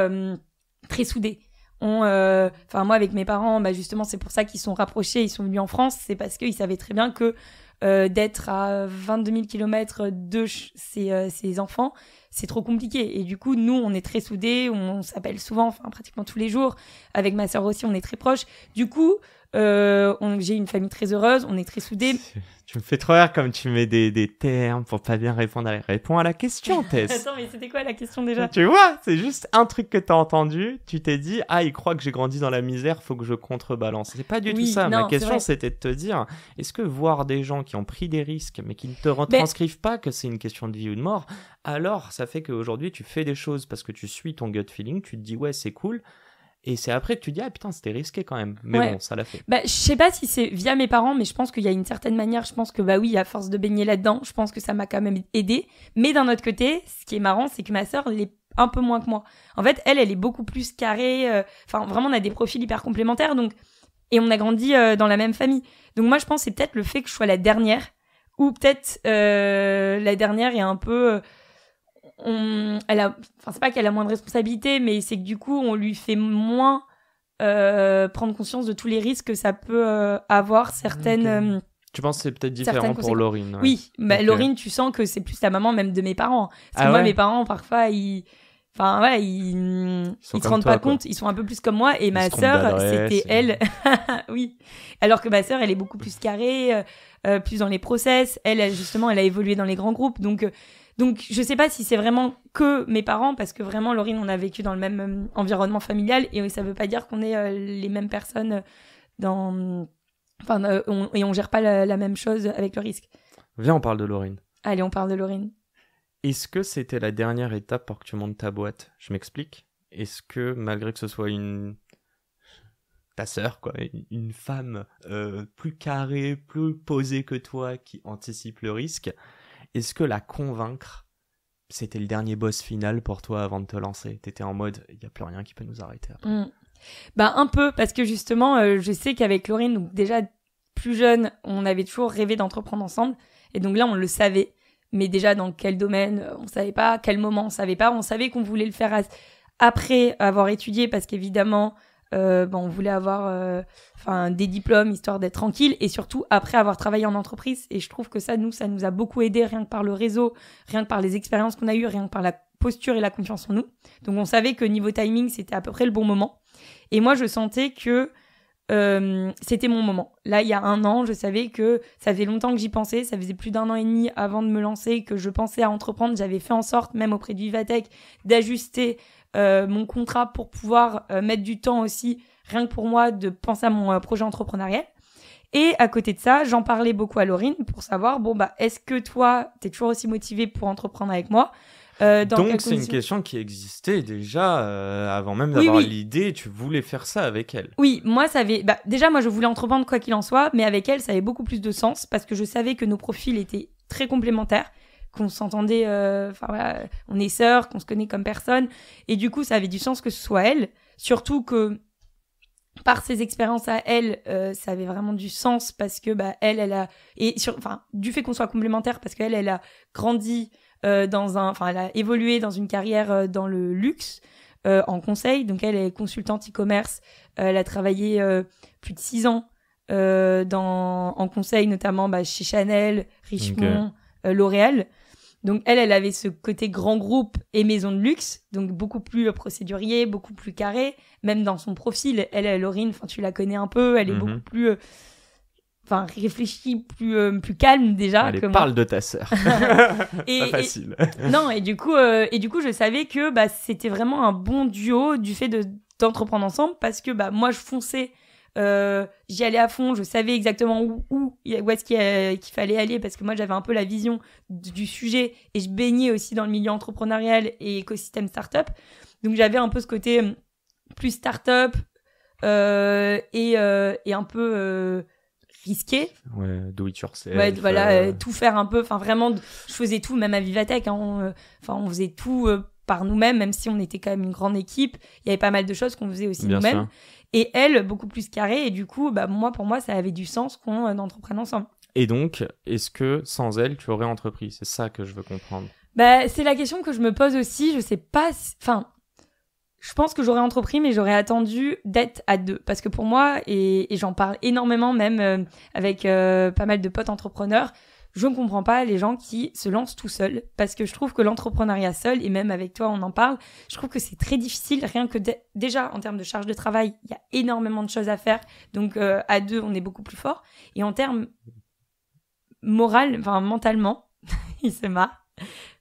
très soudés. Moi avec mes parents, justement c'est pour ça qu'ils sont rapprochés, ils sont venus en France, c'est parce qu'ils savaient très bien que d'être à 22 000 kilomètres de ses enfants, c'est trop compliqué. Et du coup, nous, on est très soudés, on s'appelle souvent, pratiquement tous les jours. Avec ma sœur aussi, on est très proches. Du coup, j'ai une famille très heureuse, on est très soudés. Tu me fais trop rire comme tu mets des termes pour pas bien répondre. Réponds à la question, Tess. Attends, mais c'était quoi la question déjà ? Tu vois, c'est juste un truc que t'as entendu, tu t'es dit, il croit que j'ai grandi dans la misère, faut que je contrebalance. C'est pas du tout ça. Non, ma question, c'était de te dire, est-ce que voir des gens qui ont pris des risques, mais qui ne te retranscrivent pas que c'est une question de vie ou de mort, alors ça fait qu'aujourd'hui, tu fais des choses parce que tu suis ton gut feeling, tu te dis, ouais, c'est cool. Et c'est après que tu dis, putain, c'était risqué quand même. Mais bon, ça l'a fait. Je sais pas si c'est via mes parents, mais je pense qu'il y a une certaine manière, je pense que oui, à force de baigner là-dedans, je pense que ça m'a quand même aidé. Mais d'un autre côté, ce qui est marrant, c'est que ma sœur l'est un peu moins que moi. En fait, elle est beaucoup plus carrée. Vraiment, on a des profils hyper complémentaires. Donc, et on a grandi dans la même famille. Donc moi, je pense que c'est peut-être le fait que je sois la dernière, ou peut-être la dernière est un peu... c'est pas qu'elle a moins de responsabilités, mais c'est que du coup on lui fait moins prendre conscience de tous les risques que ça peut avoir certaines. Okay. Tu penses que c'est peut-être différent pour Laurine? Ouais. Oui, Laurine, tu sens que c'est plus la maman même de mes parents. Parce que moi, mes parents parfois ils se rendent pas compte, ils sont un peu plus comme moi, et ma sœur, c'était elle. Oui. Alors que ma sœur, elle est beaucoup plus carrée, plus dans les process. Elle, justement, elle a évolué dans les grands groupes, donc je sais pas si c'est vraiment que mes parents, parce que vraiment, Laurine, on a vécu dans le même environnement familial, et ça veut pas dire qu'on est les mêmes personnes et on gère pas la même chose avec le risque. Viens, on parle de Laurine. Allez, on parle de Laurine. Est-ce que c'était la dernière étape pour que tu montes ta boîte ? Je m'explique. Est-ce que, malgré que ce soit ta sœur, quoi, une femme plus carrée, plus posée que toi, qui anticipe le risque, est-ce que la convaincre, c'était le dernier boss final pour toi avant de te lancer ? T'étais en mode, il n'y a plus rien qui peut nous arrêter après. Un peu, parce que justement, je sais qu'avec Laurine, donc déjà plus jeune, on avait toujours rêvé d'entreprendre ensemble. Et donc là, on le savait. Mais déjà, dans quel domaine, on savait pas. Quel moment, on savait pas. On savait qu'on voulait le faire après avoir étudié, parce qu'évidemment, on voulait avoir des diplômes, histoire d'être tranquille, et surtout après avoir travaillé en entreprise. Et je trouve que ça nous a beaucoup aidé, rien que par le réseau, rien que par les expériences qu'on a eues, rien que par la posture et la confiance en nous. Donc on savait que niveau timing, c'était à peu près le bon moment. Et moi, je sentais que c'était mon moment. Là, il y a 1 an, je savais que ça faisait longtemps que j'y pensais. Ça faisait plus d'1 an et demi avant de me lancer que je pensais à entreprendre. J'avais fait en sorte, même auprès du Vivatech, d'ajuster mon contrat pour pouvoir mettre du temps aussi, rien que pour moi, de penser à mon projet entrepreneurial. Et à côté de ça, j'en parlais beaucoup à Laurine pour savoir, est-ce que toi, t'es toujours aussi motivée pour entreprendre avec moi ? Donc c'est une question qui existait déjà avant même d'avoir l'idée, tu voulais faire ça avec elle. Oui, moi ça avait déjà moi je voulais entreprendre quoi qu'il en soit, mais avec elle ça avait beaucoup plus de sens parce que je savais que nos profils étaient très complémentaires, qu'on s'entendait on est sœurs, qu'on se connaît comme personne, et du coup ça avait du sens que ce soit elle, surtout que par ses expériences à elle, ça avait vraiment du sens parce que elle a du fait qu'on soit complémentaires, parce qu'elle a grandi elle a évolué dans une carrière dans le luxe en conseil, donc elle est consultante e-commerce, elle a travaillé plus de 6 ans en conseil, notamment chez Chanel, Richemont, L'Oréal. Donc elle avait ce côté grand groupe et maison de luxe, donc beaucoup plus procédurier, beaucoup plus carré, même dans son profil. Laurine, tu la connais un peu, elle est beaucoup plus réfléchie, plus calme déjà. Allez, parle de ta sœur. Pas facile. Non, et du coup, je savais que c'était vraiment un bon duo du fait d'entreprendre ensemble, parce que moi je fonçais, j'y allais à fond, je savais exactement où est-ce qu'il fallait aller, parce que moi j'avais un peu la vision du sujet et je baignais aussi dans le milieu entrepreneurial et écosystème startup, donc j'avais un peu ce côté plus startup et un peu risqué. Ouais, do it yourself. Ouais, voilà, tout faire un peu. Enfin, vraiment, je faisais tout, même à Vivatech. Hein, on faisait tout par nous-mêmes, même si on était quand même une grande équipe. Il y avait pas mal de choses qu'on faisait aussi Bien nous-mêmes. sûr. Et elle, beaucoup plus carrée. Et du coup, pour moi, ça avait du sens qu'on entreprenne ensemble. Et donc, est-ce que sans elle, tu aurais entrepris? C'est ça que je veux comprendre. C'est la question que je me pose aussi. Je sais pas. Je pense que j'aurais entrepris, mais j'aurais attendu d'être à 2. Parce que pour moi, et j'en parle énormément même avec pas mal de potes entrepreneurs, je ne comprends pas les gens qui se lancent tout seuls. Parce que je trouve que l'entrepreneuriat seul, et même avec toi on en parle, je trouve que c'est très difficile. Rien que déjà en termes de charge de travail, il y a énormément de choses à faire. Donc à 2, on est beaucoup plus fort. Et en termes mentalement, il se marre.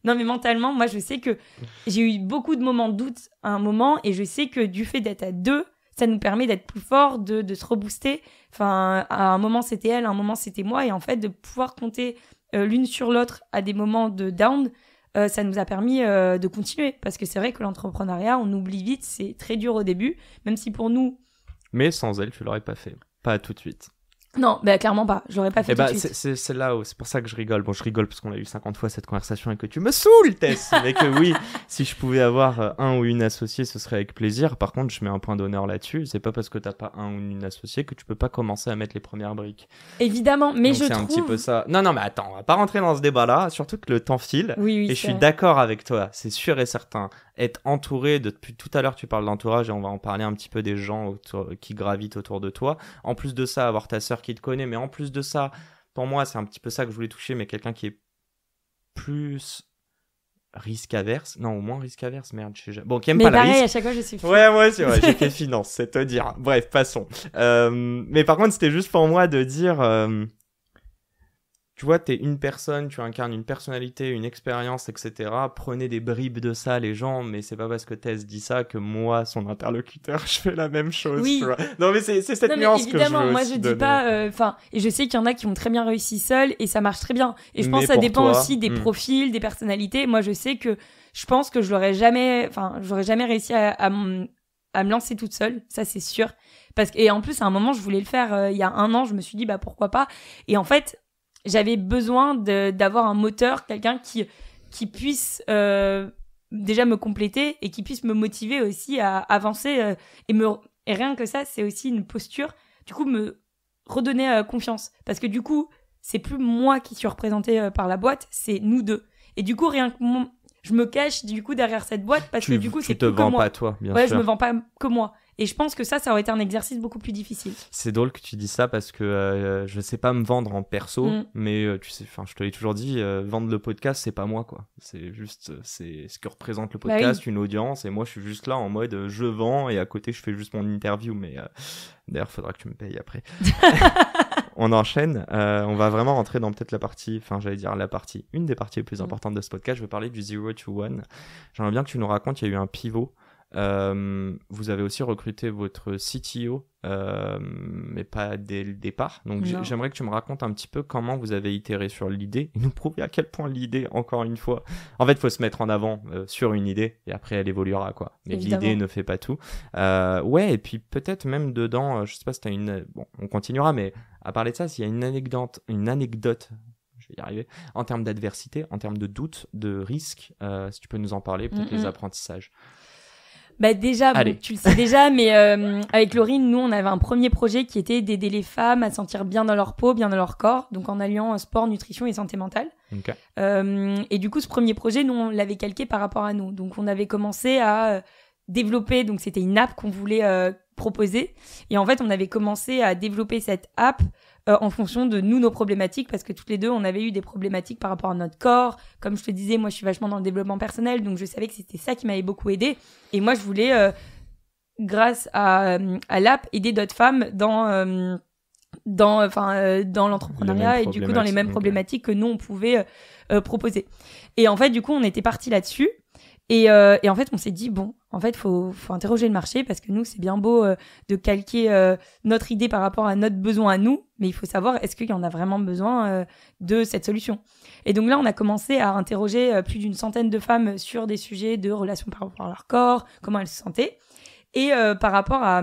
Non, mais mentalement, moi, je sais que j'ai eu beaucoup de moments de doute à un moment, et je sais que du fait d'être à 2, ça nous permet d'être plus forts, de se rebooster. Enfin, à un moment, c'était elle, à un moment, c'était moi, et en fait, de pouvoir compter l'une sur l'autre à des moments de down, ça nous a permis de continuer. Parce que c'est vrai que l'entrepreneuriat, on oublie vite, c'est très dur au début, même si pour nous... Mais sans elle, tu l'aurais pas fait. Pas tout de suite. Non, clairement pas. Je l'aurais pas fait tout de suite. C'est là où, c'est pour ça que je rigole. Bon, je rigole parce qu'on a eu 50 fois cette conversation et que tu me saoules, Tess. Mais que oui, si je pouvais avoir un ou une associée, ce serait avec plaisir. Par contre, je mets un point d'honneur là-dessus. C'est pas parce que t'as pas un ou une associée que tu peux pas commencer à mettre les premières briques. Évidemment, mais donc, c'est un petit peu ça. Non, mais attends, on va pas rentrer dans ce débat-là. Surtout que le temps file. Oui, et je suis d'accord avec toi. C'est sûr et certain. Être entouré depuis tout à l'heure, tu parles d'entourage et on va en parler un petit peu des gens qui gravitent autour de toi. En plus de ça, avoir ta sœur qui te connaît, mais en plus de ça, pour moi, c'est un petit peu ça que je voulais toucher, mais quelqu'un qui est plus risque averse, non, au moins risque averse, merde, je sais jamais. Bon, qui aime pas le risque. Mais pareil, à chaque fois, je suis Ouais, moi aussi, ouais, j'ai fait finance, c'est te dire. Bref, passons. Mais par contre, c'était juste pour moi de dire... Tu vois, t'es une personne, tu incarnes une personnalité, une expérience, etc. Prenez des bribes de ça, les gens, mais c'est pas parce que Tess dit ça que moi, son interlocuteur, je fais la même chose. Oui. Tu vois. Non, mais c'est cette nuance que je veux évidemment, moi je dis pas... et je sais qu'il y en a qui ont très bien réussi seuls et ça marche très bien. Et je pense que ça dépend aussi des profils, des personnalités. Moi, je sais que je pense que j'aurais jamais réussi à me lancer toute seule, ça c'est sûr. Et en plus, à un moment, je voulais le faire. Il y a 1 an, je me suis dit, pourquoi pas. Et en fait... J'avais besoin d'avoir un moteur, quelqu'un qui puisse déjà me compléter et qui puisse me motiver aussi à avancer. Et rien que ça, c'est aussi une posture, du coup, me redonner confiance. Parce que du coup, c'est plus moi qui suis représentée par la boîte, c'est nous deux. Et du coup, rien que je me cache du coup derrière cette boîte parce que du coup, c'est plus que moi. Tu te vends pas toi, bien sûr. Ouais, je me vends pas que moi. Et je pense que ça aurait été un exercice beaucoup plus difficile. C'est drôle que tu dis ça parce que je sais pas me vendre en perso, mais tu sais, je te l'ai toujours dit, vendre le podcast, c'est pas moi, quoi. C'est juste, c'est ce que représente le podcast, une audience, et moi, je suis juste là en mode, je vends, et à côté, je fais juste mon interview, mais d'ailleurs, faudra que tu me payes après. On enchaîne, on va vraiment rentrer dans peut-être une des parties les plus importantes de ce podcast. Je vais parler du 0 to 1. J'aimerais bien que tu nous racontes, il y a eu un pivot. Vous avez aussi recruté votre CTO, mais pas dès le départ. Donc j'aimerais que tu me racontes un petit peu comment vous avez itéré sur l'idée et nous prouver à quel point l'idée, encore une fois, en fait, il faut se mettre en avant sur une idée et après elle évoluera, quoi. Mais évidemment, l'idée ne fait pas tout. Ouais, et puis peut-être même dedans, je sais pas si t'as bon, on continuera, mais à parler de ça, s'il y a une anecdote, je vais y arriver, en termes d'adversité, en termes de doute, de risque, si tu peux nous en parler, peut-être les apprentissages. Déjà, tu le sais déjà, mais avec Laurine, nous, on avait un premier projet qui était d'aider les femmes à se sentir bien dans leur peau, bien dans leur corps, donc en alliant sport, nutrition et santé mentale. Okay. Et du coup, ce premier projet, nous, on l'avait calqué par rapport à nous. Donc, on avait commencé à développer, donc c'était une app qu'on voulait proposer. Et en fait, on avait commencé à développer cette app en fonction de nos problématiques, parce que toutes les deux, on avait eu des problématiques par rapport à notre corps. Comme je te disais, moi, je suis vachement dans le développement personnel, donc je savais que c'était ça qui m'avait beaucoup aidée. Et moi, je voulais, grâce à l'app, aider d'autres femmes dans l'entrepreneuriat et du coup, dans les mêmes problématiques que nous, on pouvait proposer. Et en fait, du coup, on était partis là-dessus. Et en fait, on s'est dit, bon, en fait, faut interroger le marché parce que nous, c'est bien beau de calquer notre idée par rapport à notre besoin à nous, mais il faut savoir, est-ce qu'il y en a vraiment besoin de cette solution ? Et donc là, on a commencé à interroger plus d'100 de femmes sur des sujets de relations par rapport à leur corps, comment elles se sentaient. Et par rapport à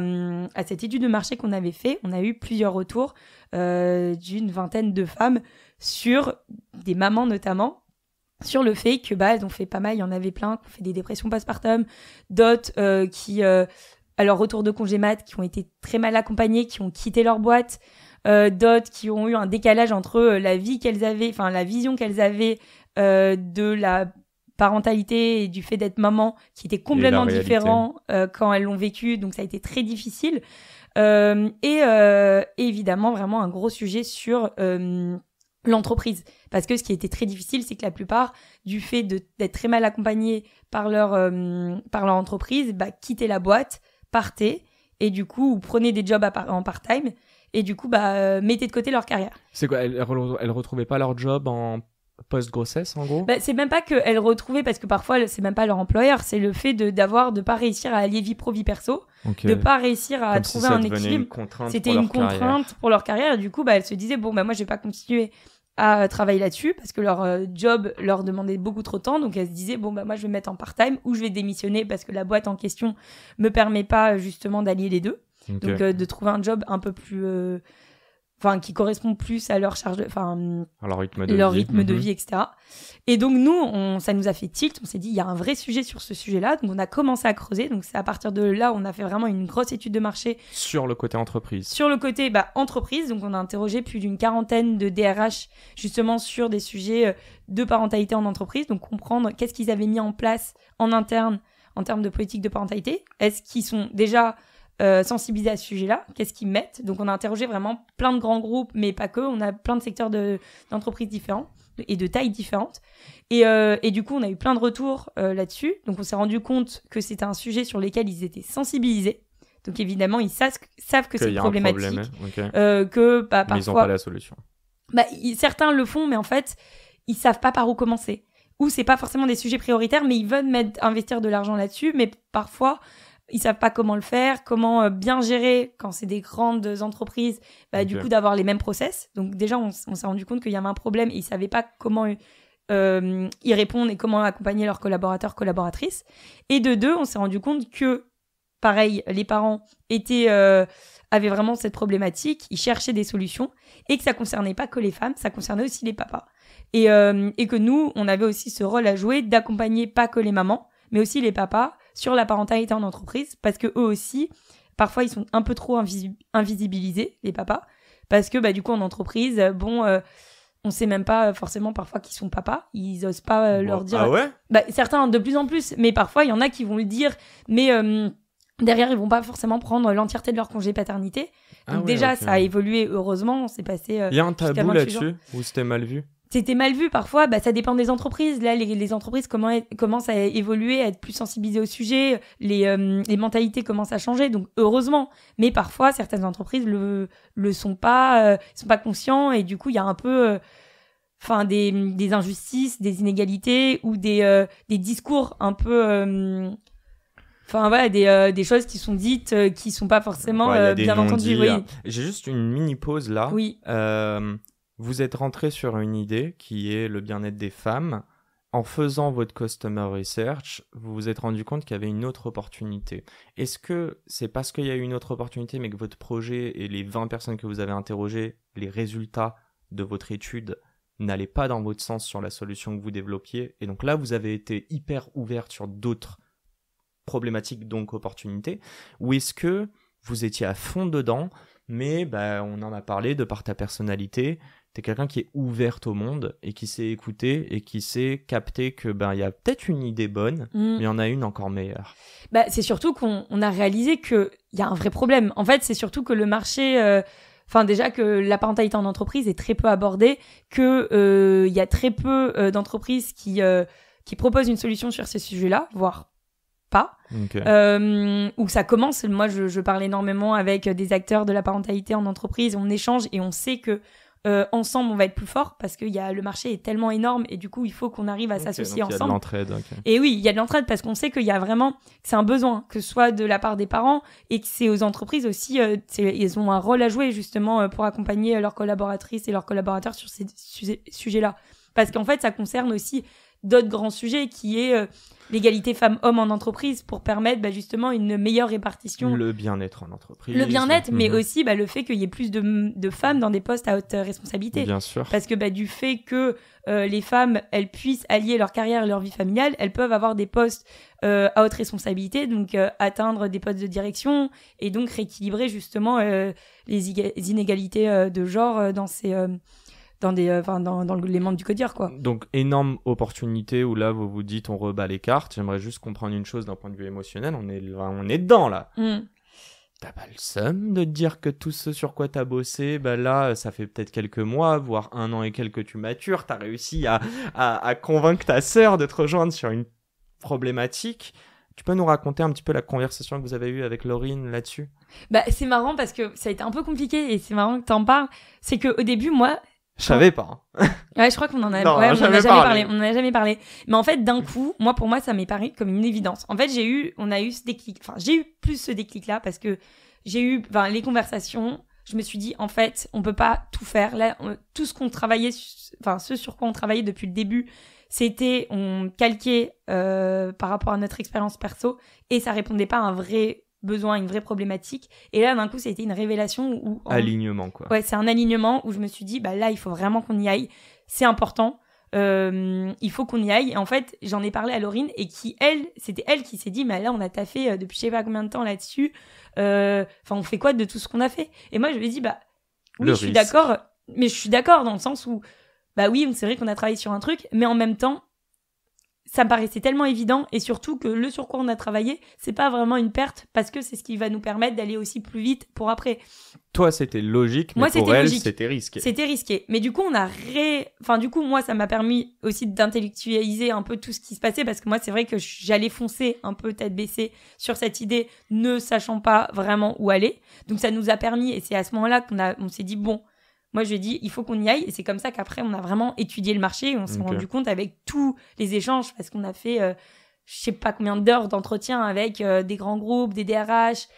cette étude de marché qu'on avait fait, on a eu plusieurs retours d'une vingtaine de femmes sur des mamans notamment, sur le fait que elles ont fait pas mal, il y en avait plein qui ont fait des dépressions postpartum, d'autres qui à leur retour de congé mat, qui ont été très mal accompagnées, qui ont quitté leur boîte, d'autres qui ont eu un décalage entre la vie qu'elles avaient, enfin la vision qu'elles avaient de la parentalité et du fait d'être maman, qui était complètement différent quand elles l'ont vécu, donc ça a été très difficile. Et évidemment, vraiment un gros sujet sur l'entreprise. Parce que ce qui était très difficile, c'est que la plupart, du fait d'être très mal accompagnés par leur entreprise, quittaient la boîte, partaient, et du coup, ou prenaient des jobs en part-time, et du coup, mettaient de côté leur carrière. C'est quoi, elles retrouvaient pas leur job en post-grossesse, en gros? C'est même pas qu'elles retrouvaient, parce que parfois, c'est même pas leur employeur, c'est le fait de pas réussir à allier vie pro, vie perso, de pas réussir à trouver un équilibre. C'était une contrainte pour leur carrière, et du coup, elles se disaient, moi, je vais pas continuer à travailler là-dessus, parce que leur job leur demandait beaucoup trop de temps, donc elles se disaient, moi, je vais me mettre en part-time, ou je vais démissionner, parce que la boîte en question me permet pas, justement, d'allier les deux. Okay. Donc, de trouver un job un peu plus... qui correspond plus à leur charge à leur rythme de vie, etc. Et donc nous, ça nous a fait tilt, on s'est dit il y a un vrai sujet sur ce sujet-là, donc on a commencé à creuser, donc c'est à partir de là on a fait vraiment une grosse étude de marché sur le côté entreprise. Sur le côté entreprise, donc on a interrogé plus d'une quarantaine de DRH justement sur des sujets de parentalité en entreprise, donc comprendre qu'est-ce qu'ils avaient mis en place en interne en termes de politique de parentalité, est-ce qu'ils sont déjà sensibilisés à ce sujet-là, qu'est-ce qu'ils mettent. Donc on a interrogé vraiment plein de grands groupes, mais pas que, on a plein de secteurs d'entreprises différents et de tailles différentes. Et du coup, on a eu plein de retours là-dessus. Donc on s'est rendu compte que c'était un sujet sur lequel ils étaient sensibilisés. Donc évidemment, ils savent que c'est problématique. Que parfois... Mais ils n'ont pas la solution. Certains le font, mais en fait, ils savent pas par où commencer. Ou c'est pas forcément des sujets prioritaires, mais ils veulent investir de l'argent là-dessus, mais parfois... Ils savent pas comment le faire, comment bien gérer quand c'est des grandes entreprises, du coup d'avoir les mêmes process. Donc déjà, on s'est rendu compte qu'il y avait un problème et ils savaient pas comment y répondre et comment accompagner leurs collaborateurs, collaboratrices. Et de deux, on s'est rendu compte que, pareil, les parents avaient vraiment cette problématique, ils cherchaient des solutions et que ça concernait pas que les femmes, ça concernait aussi les papas. Et que nous, on avait aussi ce rôle à jouer d'accompagner pas que les mamans, mais aussi les papas sur la parentalité en entreprise, parce que eux aussi, parfois, ils sont un peu trop invisibilisés, les papas, parce que du coup, en entreprise, on sait même pas forcément parfois qu'ils sont papas, ils osent pas leur dire... Ah ouais ? Certains, de plus en plus, mais parfois, il y en a qui vont le dire, mais derrière, ils vont pas forcément prendre l'entièreté de leur congé paternité. Donc déjà, ça a évolué, heureusement, on s'est passé... Il y a un tabou là-dessus, où c'était mal vu ? C'était mal vu parfois, ça dépend des entreprises. Là, les entreprises commencent à évoluer, à être plus sensibilisées au sujet, les mentalités commencent à changer, donc heureusement. Mais parfois, certaines entreprises le sont pas, sont pas conscients et du coup, il y a un peu, des injustices, des inégalités ou des discours un peu, des choses qui sont dites, qui sont pas forcément bien entendues. Oui. J'ai juste une mini pause là. Oui. Vous êtes rentré sur une idée qui est le bien-être des femmes. En faisant votre customer research, vous vous êtes rendu compte qu'il y avait une autre opportunité. Est-ce que c'est parce qu'il y a eu une autre opportunité, mais que votre projet et les 20 personnes que vous avez interrogées, les résultats de votre étude n'allaient pas dans votre sens sur la solution que vous développiez, et donc là, vous avez été hyper ouverte sur d'autres problématiques, donc opportunités, ou est-ce que vous étiez à fond dedans, mais on en a parlé de par ta personnalité, t'es quelqu'un qui est ouverte au monde et qui sait écouter et qui sait capter que y a peut-être une idée bonne, mais il y en a une encore meilleure. C'est surtout qu'on a réalisé qu'il y a un vrai problème. En fait, c'est surtout que le marché... déjà que la parentalité en entreprise est très peu abordée, que y a très peu d'entreprises qui proposent une solution sur ces sujets-là, voire pas. Okay. Où ça commence. Moi, je parle énormément avec des acteurs de la parentalité en entreprise, on échange et on sait que ensemble, on va être plus fort parce que le marché est tellement énorme et du coup, il faut qu'on arrive à s'associer ensemble. Il y a de l'entraide. Et oui, il y a de l'entraide parce qu'on sait qu'il y a vraiment, c'est un besoin, que ce soit de la part des parents et que c'est aux entreprises aussi, ils ont un rôle à jouer justement pour accompagner leurs collaboratrices et leurs collaborateurs sur ces sujets-là. Parce qu'en fait, ça concerne aussi d'autres grands sujets qui est l'égalité femmes-hommes en entreprise pour permettre justement une meilleure répartition. Le bien-être en entreprise. Le bien-être, mais aussi le fait qu'il y ait plus de femmes dans des postes à haute responsabilité. Bien sûr. Parce que du fait que les femmes, elles puissent allier leur carrière et leur vie familiale, elles peuvent avoir des postes à haute responsabilité, donc atteindre des postes de direction et donc rééquilibrer justement les inégalités de genre dans ces... dans les membres du CODIR, quoi. Donc, énorme opportunité où là, vous vous dites, on rebat les cartes. J'aimerais juste comprendre une chose d'un point de vue émotionnel. On est dedans, là. T'as pas le seum de te dire que tout ce sur quoi t'as bossé, là, ça fait peut-être quelques mois, voire 1 an et quelques que tu matures. T'as réussi à convaincre ta sœur de te rejoindre sur une problématique. Tu peux nous raconter un petit peu la conversation que vous avez eue avec Laurine là-dessus ? C'est marrant parce que ça a été un peu compliqué et c'est marrant que t'en parles. C'est qu'au début, moi... Je savais pas. Ouais, je crois qu'on en a, non, on en a jamais parlé. On en a jamais parlé. Mais en fait, d'un coup, pour moi, ça m'est paru comme une évidence. En fait, j'ai eu ce déclic. Enfin, j'ai eu plus ce déclic-là parce que j'ai eu, les conversations. Je me suis dit, en fait, on peut pas tout faire. Là, tout ce qu'on travaillait, ce sur quoi on travaillait depuis le début, c'était, on calquait par rapport à notre expérience perso et ça répondait pas à un vrai besoin, une vraie problématique. Et là, d'un coup, ça a été une révélation où... Alignement, quoi. Ouais, c'est un alignement où je me suis dit, là, il faut vraiment qu'on y aille. C'est important. Il faut qu'on y aille. Et en fait, j'en ai parlé à Laurine et c'était elle qui s'est dit, mais là, on a taffé depuis je sais pas combien de temps là-dessus. On fait quoi de tout ce qu'on a fait? Et moi, je lui ai dit, oui, je suis d'accord. Mais je suis d'accord dans le sens où, oui, c'est vrai qu'on a travaillé sur un truc, mais en même temps, ça me paraissait tellement évident et surtout que le sur quoi on a travaillé, c'est pas vraiment une perte parce que c'est ce qui va nous permettre d'aller aussi plus vite pour après. Toi, c'était logique, mais pour elle, c'était risqué. C'était risqué. Mais du coup, moi, ça m'a permis aussi d'intellectualiser un peu tout ce qui se passait parce que moi, c'est vrai que j'allais foncer un peu tête baissée sur cette idée, ne sachant pas vraiment où aller. Donc, ça nous a permis, et c'est à ce moment-là on s'est dit, bon, moi, je lui ai dit, il faut qu'on y aille. Et c'est comme ça qu'après, on a vraiment étudié le marché. Et on s'est rendu compte avec tous les échanges, parce qu'on a fait, je sais pas combien d'heures d'entretien avec des grands groupes, des DRH,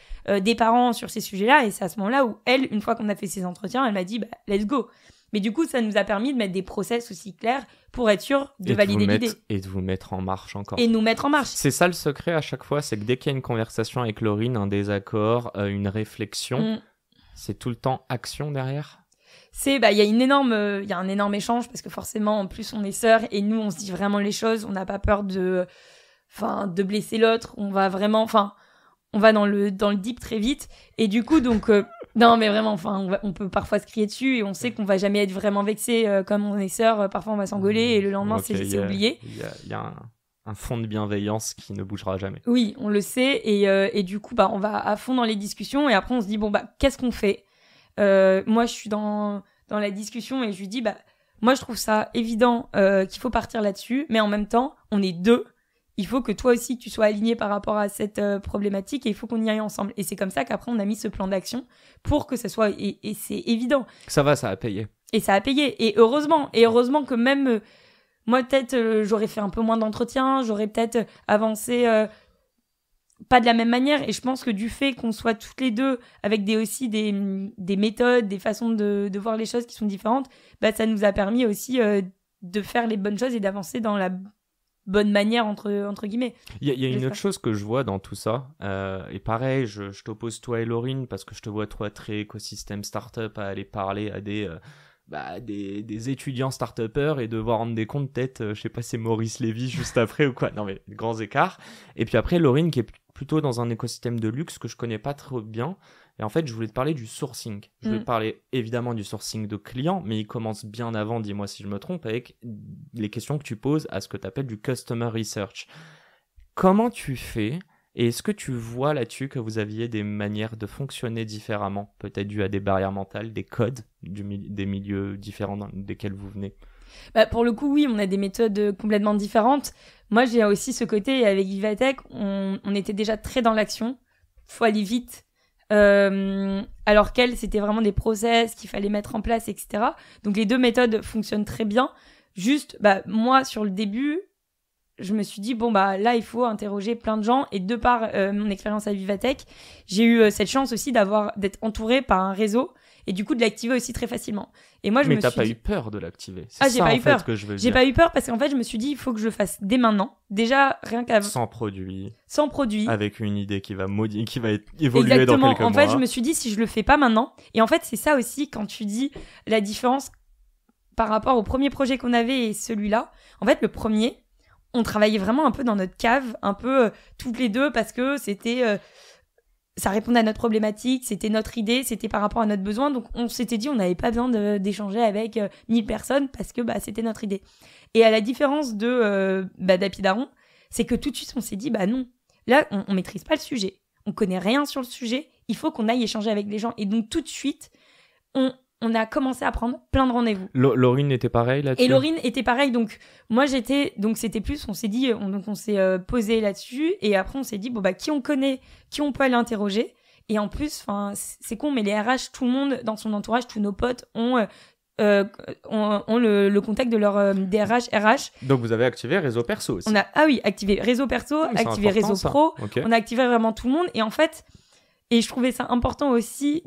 des parents sur ces sujets-là. Et c'est à ce moment-là où elle, une fois qu'on a fait ces entretiens, elle m'a dit, let's go. Mais du coup, ça nous a permis de mettre des process aussi clairs pour être sûr de valider l'idée. Et de vous mettre en marche encore. Et nous mettre en marche. C'est ça le secret à chaque fois, c'est que dès qu'il y a une conversation avec Laurine, un désaccord, une réflexion, c'est tout le temps action derrière. Il y a un énorme échange parce que forcément en plus on est sœurs et nous on se dit vraiment les choses, on n'a pas peur de blesser l'autre, on va vraiment on va dans le deep très vite et du coup donc non mais vraiment on peut parfois se crier dessus et on sait qu'on va jamais être vraiment vexé comme on est sœurs, parfois on va s'engueuler et le lendemain c'est oublié. Il y a un fond de bienveillance qui ne bougera jamais. Oui, on le sait et du coup on va à fond dans les discussions et après on se dit qu'est-ce qu'on fait? Moi je suis dans la discussion et je lui dis moi je trouve ça évident qu'il faut partir là-dessus mais en même temps on est deux, il faut que toi aussi tu sois aligné par rapport à cette problématique et il faut qu'on y aille ensemble et c'est comme ça qu'après on a mis ce plan d'action pour que ça soit et c'est évident ça a payé et ça a payé et heureusement que même moi peut-être j'aurais fait un peu moins d'entretien, j'aurais peut-être avancé pas de la même manière et je pense que du fait qu'on soit toutes les deux avec des méthodes, des façons de voir les choses qui sont différentes, ça nous a permis aussi de faire les bonnes choses et d'avancer dans la bonne manière entre guillemets. Il y a une autre chose que je vois dans tout ça et pareil je t'oppose toi et Laurine parce que je te vois toi très écosystème startup à aller parler à des étudiants start-upers et devoir rendre des comptes peut-être, je sais pas, c'est Maurice Lévy juste après ou quoi, non mais grands écarts. Et puis après Laurine qui est plutôt dans un écosystème de luxe que je connais pas trop bien. Et en fait, je voulais te parler du sourcing. Je voulais te parler évidemment du sourcing de clients, mais il commence bien avant, dis-moi si je me trompe, avec les questions que tu poses à ce que tu appelles du customer research. Comment tu fais? Et est-ce que tu vois là-dessus que vous aviez des manières de fonctionner différemment, peut-être dû à des barrières mentales, des codes des milieux différents desquels vous venez? Pour le coup, oui, on a des méthodes complètement différentes. Moi, j'ai aussi ce côté, avec Vivatech, on était déjà très dans l'action. Faut aller vite. Alors qu'elle, c'était vraiment des process qu'il fallait mettre en place, etc. Donc, les deux méthodes fonctionnent très bien. Juste, moi, sur le début, je me suis dit, bon, bah là, il faut interroger plein de gens. Et de par mon expérience à Vivatech, j'ai eu cette chance aussi d'être entourée par un réseau et du coup de l'activer aussi très facilement. Et moi, Mais t'as pas eu peur de l'activer. J'ai pas eu peur. Que je veux J'ai dire. pas eu peur parce qu'en fait, je me suis dit, il faut que je le fasse dès maintenant. Déjà, rien qu'avant. Sans produit. Sans produit. Avec une idée qui va évoluer Exactement. dans quelques mois. En fait, je me suis dit, si je le fais pas maintenant. Et en fait, c'est ça aussi quand tu dis la différence par rapport au premier projet qu'on avait et celui-là. En fait, le premier, on travaillait vraiment un peu dans notre cave, un peu toutes les deux parce que c'était... ça répondait à notre problématique, c'était notre idée, c'était par rapport à notre besoin. Donc, on s'était dit, on n'avait pas besoin d'échanger avec 1000 personnes parce que c'était notre idée. Et à la différence d'Happy Daron, c'est que tout de suite, on s'est dit, non, là, on maîtrise pas le sujet. On connaît rien sur le sujet. Il faut qu'on aille échanger avec des gens. Et donc, tout de suite, on a commencé à prendre plein de rendez-vous. Laurine était pareil là-dessus. Et Laurine était pareil. Donc, moi, c'était plus, on s'est dit, on s'est posé là-dessus. Et après, on s'est dit, qui on connaît, qui on peut aller interroger. Et en plus, c'est con, mais les RH, tout le monde dans son entourage, tous nos potes ont le contact de leur DRH, RH. Donc, vous avez activé réseau perso aussi. Activé réseau perso, activé réseau pro. Okay. On a activé vraiment tout le monde. Et en fait, je trouvais ça important aussi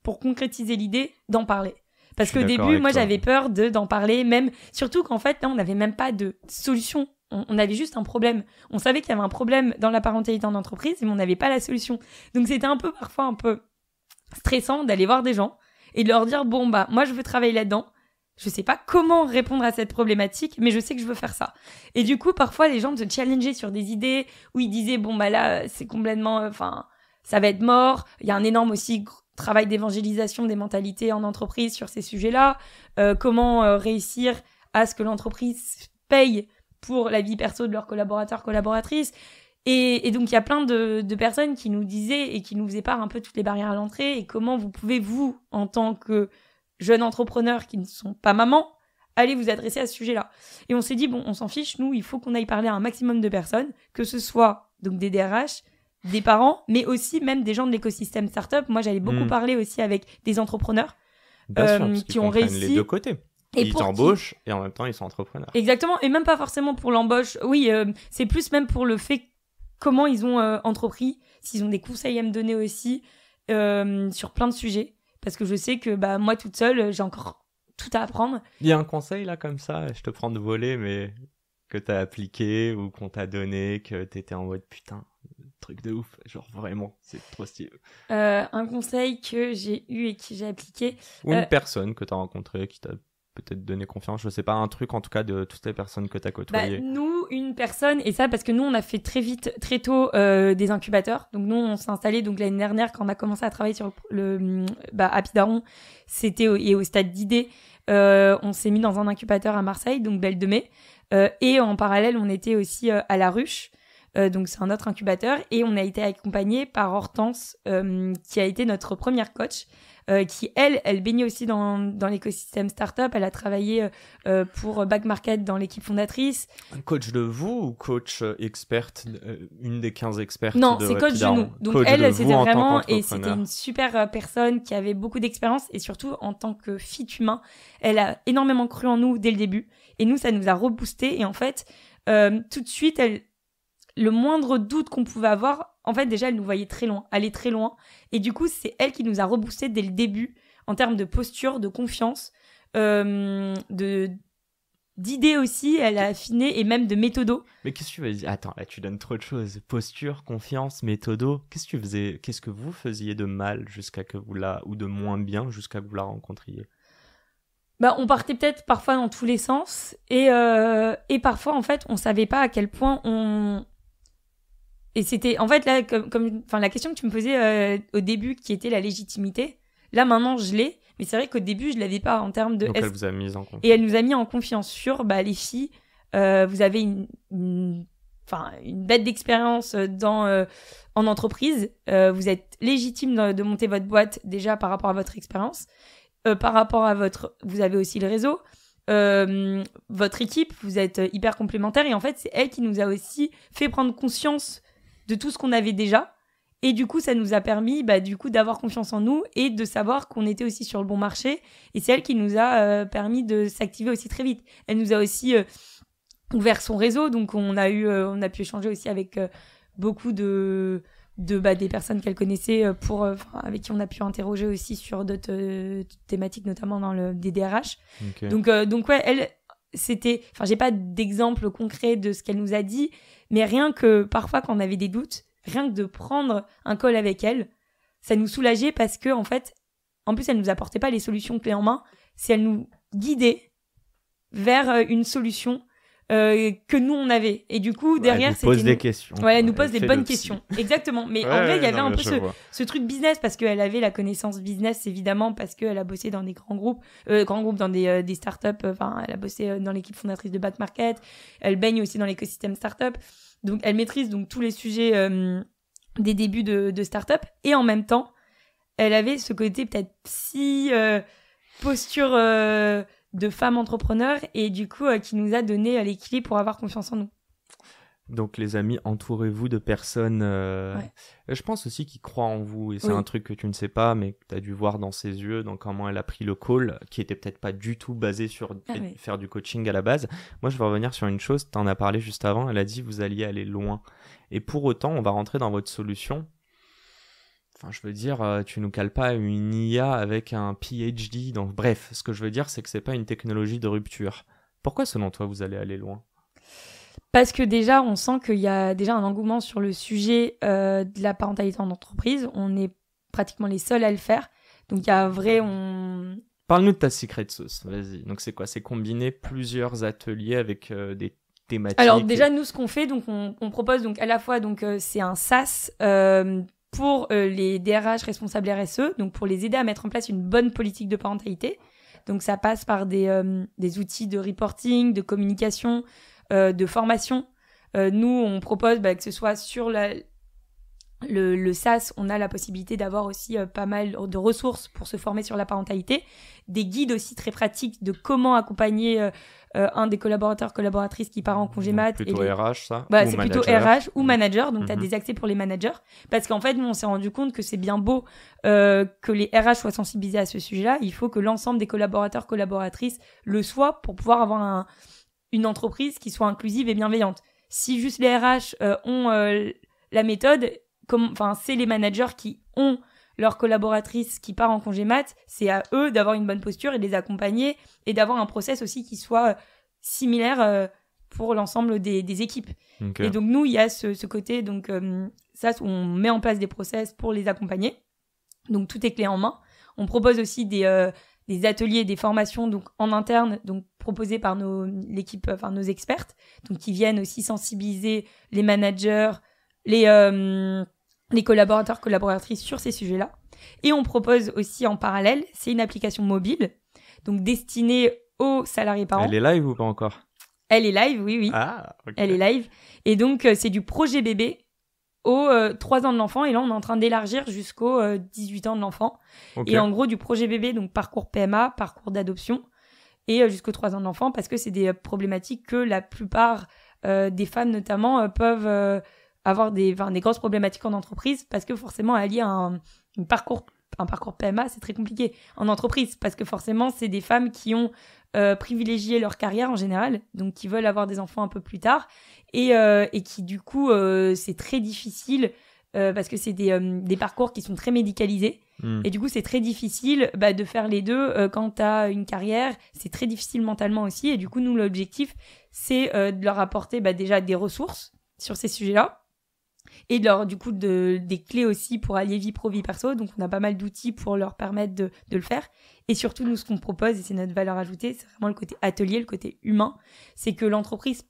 pour concrétiser l'idée, d'en parler. Parce qu'au début, moi, j'avais peur d'en parler, même, surtout qu'en fait, là, on n'avait même pas de solution. On avait juste un problème. On savait qu'il y avait un problème dans la parentalité en entreprise, mais on n'avait pas la solution. Donc, c'était parfois un peu stressant d'aller voir des gens et de leur dire, moi, je veux travailler là-dedans. Je sais pas comment répondre à cette problématique, mais je sais que je veux faire ça. Et du coup, parfois, les gens te challengeaient sur des idées où ils disaient, là, c'est complètement, ça va être mort. Il y a un énorme aussi travail d'évangélisation des mentalités en entreprise sur ces sujets-là, comment réussir à ce que l'entreprise paye pour la vie perso de leurs collaborateurs, collaboratrices. Et donc, il y a plein de personnes qui nous disaient et qui nous faisaient part un peu toutes les barrières à l'entrée et comment vous pouvez, vous, en tant que jeunes entrepreneurs qui ne sont pas mamans, aller vous adresser à ce sujet-là. Et on s'est dit, on s'en fiche, nous, il faut qu'on aille parler à un maximum de personnes, que ce soit donc des DRH, des parents, mais aussi même des gens de l'écosystème startup. Moi, j'allais beaucoup parler aussi avec des entrepreneurs qui ont réussi. Les deux côtés. Ils t'embauchent et en même temps, ils sont entrepreneurs. Exactement, et même pas forcément pour l'embauche. Oui, c'est plus même pour le fait comment ils ont entrepris, s'ils ont des conseils à me donner aussi sur plein de sujets. Parce que je sais que moi, toute seule, j'ai encore tout à apprendre. Il y a un conseil là comme ça, je te prends de voler, mais que t'as appliqué ou qu'on t'a donné, que t'étais en mode putain, truc de ouf, genre vraiment, c'est trop stylé. Un conseil que j'ai eu et que j'ai appliqué. Ou une personne que t'as rencontrée qui t'a peut-être donné confiance, je sais pas, un truc en tout cas de toutes les personnes que t'as côtoyées. Nous, une personne, et ça parce que nous on a fait très tôt des incubateurs. Donc nous on s'est installé l'année dernière quand on a commencé à travailler sur le Happy Daron, c'était au stade d'idée. On s'est mis dans un incubateur à Marseille, donc Belle de Mai. Et en parallèle, on était aussi à La Ruche. Donc c'est un autre incubateur. Et on a été accompagné par Hortense, qui a été notre première coach. Qui, elle baignait aussi dans l'écosystème startup. Elle a travaillé pour Back Market dans l'équipe fondatrice. Un coach de vous ou coach experte, une des 15 expertes Non, de c'est coach de nous. Donc coach elle, c'était vraiment, et c'était une super personne qui avait beaucoup d'expérience et surtout en tant que fit humain, elle a énormément cru en nous dès le début. Et nous, ça nous a reboosté. Et en fait, tout de suite, le moindre doute qu'on pouvait avoir, en fait, déjà, elle nous voyait très loin, aller très loin. Et du coup, c'est elle qui nous a reboosté dès le début, en termes de posture, de confiance, d'idées aussi, elle a affiné, et même de méthodo. Mais qu'est-ce que tu veux dire ? Attends, là, tu donnes trop de choses. Posture, confiance, méthodo. Qu'est-ce que vous faisiez de mal ou de moins bien jusqu'à que vous la rencontriez ? On partait peut-être parfois dans tous les sens, et parfois, en fait, on savait pas à quel point Et c'était, en fait, là, la question que tu me posais au début, qui était la légitimité, là, maintenant, je l'ai, mais c'est vrai qu'au début, je l'avais pas en termes de... Donc, elle vous a mis en confiance. Et elle nous a mis en confiance sur, les filles, vous avez une bête d'expérience en entreprise, vous êtes légitime de monter votre boîte, déjà, par rapport à votre expérience, par rapport à vous avez aussi le réseau, votre équipe, vous êtes hyper complémentaires, et en fait, c'est elle qui nous a aussi fait prendre conscience de tout ce qu'on avait déjà, et du coup ça nous a permis d'avoir confiance en nous et de savoir qu'on était aussi sur le bon marché, et c'est elle qui nous a permis de s'activer aussi très vite. Elle nous a aussi ouvert son réseau. Donc, on a pu échanger aussi avec beaucoup des personnes qu'elle connaissait avec qui on a pu interroger aussi sur d'autres thématiques, notamment dans le DDRH. Okay. Donc ouais, elle, j'ai pas d'exemple concret de ce qu'elle nous a dit, mais rien que parfois quand on avait des doutes, rien que de prendre un call avec elle, ça nous soulageait parce que en fait, en plus elle nous apportait pas les solutions clés en main, c'est elle nous guidait vers une solution que nous on avait, et du coup derrière elle nous pose des questions. Ouais, elle nous pose des bonnes questions, exactement. Mais en vrai il y avait un peu ce truc business, parce qu'elle avait la connaissance business évidemment, parce qu'elle a bossé dans des grands groupes dans des startups. Enfin, elle a bossé dans l'équipe fondatrice de Back Market, elle baigne aussi dans l'écosystème startup, donc elle maîtrise donc tous les sujets des débuts de startup, et en même temps elle avait ce côté peut-être posture de femme entrepreneur, et du coup qui nous a donné l'équilibre pour avoir confiance en nous. Donc les amis, entourez-vous de personnes je pense aussi qui croient en vous, et c'est un truc que tu ne sais pas mais que tu as dû voir dans ses yeux, dans comment elle a pris le call, qui était peut-être pas du tout basé sur faire du coaching à la base. Moi je vais revenir sur une chose, tu en as parlé juste avant, elle a dit vous alliez aller loin, et pour autant on va rentrer dans votre solution. Enfin, je veux dire, tu nous cales pas une IA avec un PhD. Donc, bref, ce que je veux dire, c'est que c'est pas une technologie de rupture. Pourquoi, selon toi, vous allez aller loin ? Parce que déjà, on sent qu'il y a déjà un engouement sur le sujet de la parentalité en entreprise. On est pratiquement les seuls à le faire. Donc, il y a Parle-nous de ta secret sauce, vas-y. Donc, c'est quoi ? C'est combiner plusieurs ateliers avec des thématiques. Alors, déjà, nous, ce qu'on fait, donc, on propose donc, à la fois, donc, c'est un SaaS pour les DRH responsables RSE, donc pour les aider à mettre en place une bonne politique de parentalité. Donc ça passe par des outils de reporting, de communication, de formation. Nous, on propose que ce soit sur le SaaS, on a la possibilité d'avoir aussi pas mal de ressources pour se former sur la parentalité, des guides aussi très pratiques de comment accompagner un des collaboratrices qui part en congé mat. Plutôt RH, ça ? C'est plutôt RH ou manager, donc tu as des accès pour les managers. Parce qu'en fait, nous, on s'est rendu compte que c'est bien beau que les RH soient sensibilisés à ce sujet-là. Il faut que l'ensemble des collaboratrices le soient pour pouvoir avoir une entreprise qui soit inclusive et bienveillante. Si juste les RH ont la méthode, c'est les managers qui ont leurs collaboratrices qui part en congé mat, c'est à eux d'avoir une bonne posture et de les accompagner, et d'avoir un process aussi qui soit similaire pour l'ensemble des équipes. Okay. Et donc nous, il y a ce côté, donc ça, on met en place des process pour les accompagner. Donc tout est clé en main. On propose aussi des ateliers, des formations donc en interne, donc proposées par l'équipe, nos expertes, donc qui viennent aussi sensibiliser les managers, les collaborateurs, collaboratrices sur ces sujets-là. Et on propose aussi en parallèle, c'est une application mobile, donc destinée aux salariés parents. Elle est live ou pas encore ? Elle est live, oui. Ah, ok. Elle est live. Et donc, c'est du projet bébé aux 3 ans de l'enfant. Et là, on est en train d'élargir jusqu'aux 18 ans de l'enfant. Okay. Et en gros, du projet bébé, donc parcours PMA, parcours d'adoption, et jusqu'aux 3 ans de l'enfant, parce que c'est des problématiques que la plupart des femmes, notamment, peuvent avoir des grosses problématiques en entreprise, parce que forcément, allier un parcours PMA, c'est très compliqué en entreprise, parce que forcément, c'est des femmes qui ont privilégié leur carrière en général, donc qui veulent avoir des enfants un peu plus tard, et qui du coup, c'est très difficile, parce que c'est des parcours qui sont très médicalisés, et du coup, c'est très difficile de faire les deux quand tu as une carrière, c'est très difficile mentalement aussi, et du coup, nous, l'objectif, c'est de leur apporter déjà des ressources sur ces sujets-là, et des clés aussi pour allier vie pro, vie perso. Donc on a pas mal d'outils pour leur permettre de le faire. Et surtout, nous, ce qu'on propose, et c'est notre valeur ajoutée, c'est vraiment le côté atelier, le côté humain. C'est que l'entreprise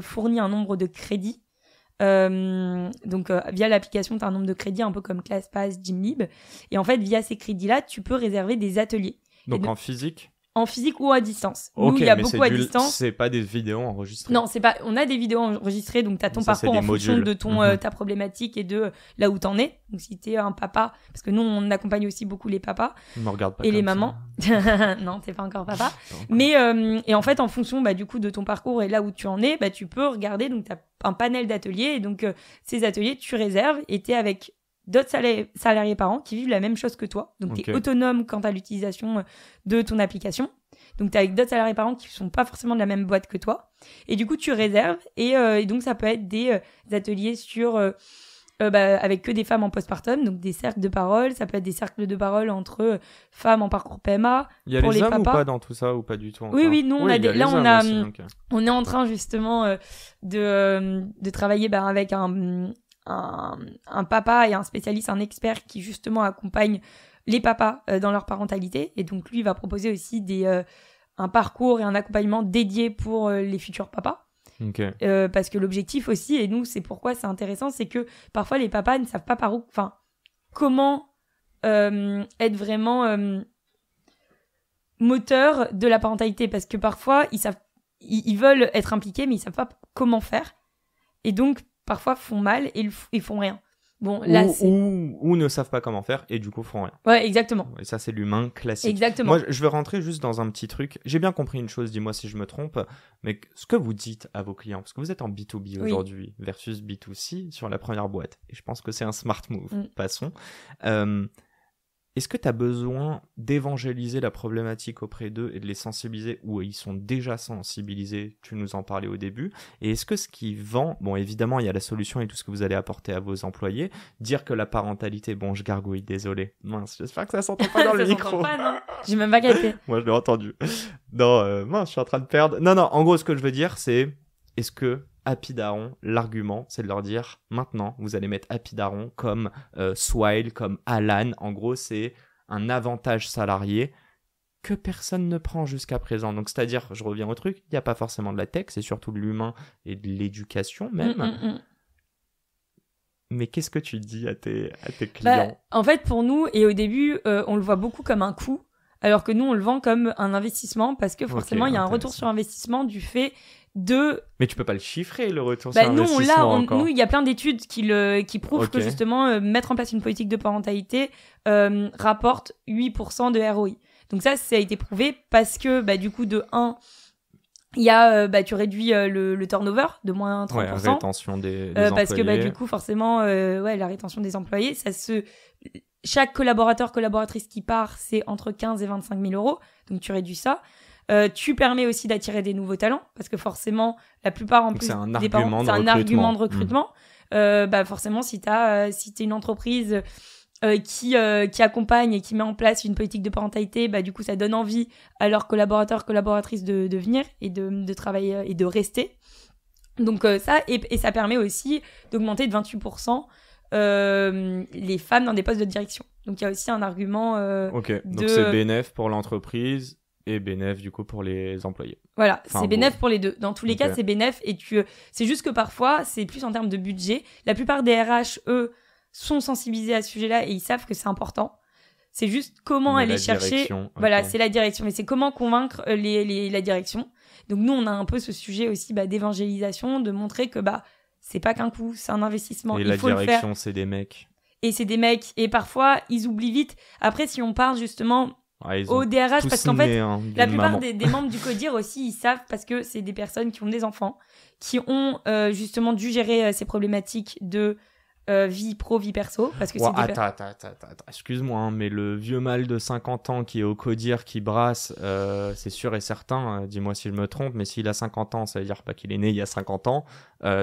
fournit un nombre de crédits. Via l'application, tu as un nombre de crédits un peu comme ClassPass, Gymlib. Et en fait, via ces crédits-là, tu peux réserver des ateliers. Donc en physique ? En physique ou à distance. Okay, nous, il y a beaucoup à distance. C'est pas des vidéos enregistrées. Non, c'est pas. On a des vidéos enregistrées, donc t'as ton parcours en fonction de ta problématique et de là où t'en es. Donc si t'es un papa, parce que nous on accompagne aussi beaucoup les papas et les mamans. Non, t'es pas encore papa. Mais et en fait, en fonction du coup de ton parcours et là où tu en es, tu peux regarder. Donc t'as un panel d'ateliers, et donc ces ateliers tu réserves, et t'es avec d'autres salariés parents qui vivent la même chose que toi. Donc, tu es autonome quant à l'utilisation de ton application. Donc, tu es avec d'autres salariés parents qui sont pas forcément de la même boîte que toi. Et du coup, tu réserves. Et donc, ça peut être des ateliers sur... avec que des femmes en postpartum, donc des cercles de parole. Ça peut être des cercles de parole entre femmes en parcours PMA. Il y a pour les hommes papas. ou pas dans tout ça, ou pas du tout encore? Oui, nous, on a il y là, les on hommes a, aussi, donc. on est en train justement de travailler avec un papa et un spécialiste, un expert qui justement accompagne les papas dans leur parentalité. Et donc, lui, il va proposer aussi un parcours et un accompagnement dédié pour les futurs papas. Okay. Parce que l'objectif aussi, et nous c'est pourquoi c'est intéressant, c'est que parfois les papas ne savent pas comment être vraiment moteur de la parentalité, parce que parfois ils veulent être impliqués mais ils savent pas comment faire, et donc parfois font mal et ils font rien. Bon, là, ou ne savent pas comment faire et du coup font rien. Ouais, exactement. Et ça, c'est l'humain classique. Exactement. Moi, je veux rentrer juste dans un petit truc. J'ai bien compris une chose, dis-moi si je me trompe, mais ce que vous dites à vos clients, parce que vous êtes en B2B aujourd'hui versus B2C sur la première boîte, et je pense que c'est un smart move. Passons. Est-ce que tu as besoin d'évangéliser la problématique auprès d'eux et de les sensibiliser, ou ils sont déjà sensibilisés, tu nous en parlais au début, et est-ce que ce qui vend, bon évidemment il y a la solution et tout ce que vous allez apporter à vos employés, dire que la parentalité, bon je gargouille, désolé, mince, j'espère que ça s'entend pas dans le micro. Ça s'entend pas, non. J'ai même pas capté. Moi je l'ai entendu. Non, mince, je suis en train de perdre. Non, en gros ce que je veux dire c'est, est-ce que Happy Daron, l'argument, c'est de leur dire maintenant, vous allez mettre Happy Daron comme Swile, comme Alan. En gros, c'est un avantage salarié que personne ne prend jusqu'à présent. Donc, c'est-à-dire, je reviens au truc, il n'y a pas forcément de la tech, c'est surtout de l'humain et de l'éducation même. Mais qu'est-ce que tu dis à tes clients? En fait, pour nous, et au début, on le voit beaucoup comme un coût, alors que nous, on le vend comme un investissement, parce que forcément, il y a un retour sur investissement du fait de... Mais tu peux pas le chiffrer, le retour sur investissement encore. Nous, il y a plein d'études qui prouvent que justement, mettre en place une politique de parentalité rapporte 8% de ROI. Donc ça a été prouvé parce que, du coup, de 1, il y a, tu réduis le turnover de moins 30%. Ouais, rétention des employés. Parce que, du coup, forcément, la rétention des employés, chaque collaboratrice qui part, c'est entre 15 et 25 000 euros. Donc, tu réduis ça. Tu permets aussi d'attirer des nouveaux talents, parce que forcément, la plupart donc plus c'est un argument de recrutement. Forcément, si t'es une entreprise qui accompagne et qui met en place une politique de parentalité, du coup, ça donne envie à leurs collaboratrices de venir et de travailler et de rester. Donc ça, et ça permet aussi d'augmenter de 28% les femmes dans des postes de direction. Donc il y a aussi un argument donc c'est bénéf pour l'entreprise et bénéf du coup pour les employés. Voilà, c'est bénéf pour les deux. Dans tous les cas, c'est bénéf, et c'est juste que parfois, c'est plus en termes de budget. La plupart des RH, eux, sont sensibilisés à ce sujet-là et ils savent que c'est important. C'est juste comment aller chercher... Voilà, c'est la direction. Mais c'est comment convaincre la direction. Donc nous, on a un peu ce sujet aussi d'évangélisation, de montrer que c'est pas qu'un coup, c'est un investissement. Et il faut le faire. La direction, c'est des mecs. Et c'est des mecs. Et parfois, ils oublient vite. Après, si on parle justement... au DRH, parce qu'en fait, la plupart des membres du CODIR aussi, ils savent, parce que c'est des personnes qui ont des enfants, qui ont justement dû gérer ces problématiques de vie pro, vie perso, parce que attends, excuse-moi, mais le vieux mâle de 50 ans qui est au CODIR, qui brasse, c'est sûr et certain, dis-moi si je me trompe, mais s'il a 50 ans, ça veut dire pas qu'il est né il y a 50 ans,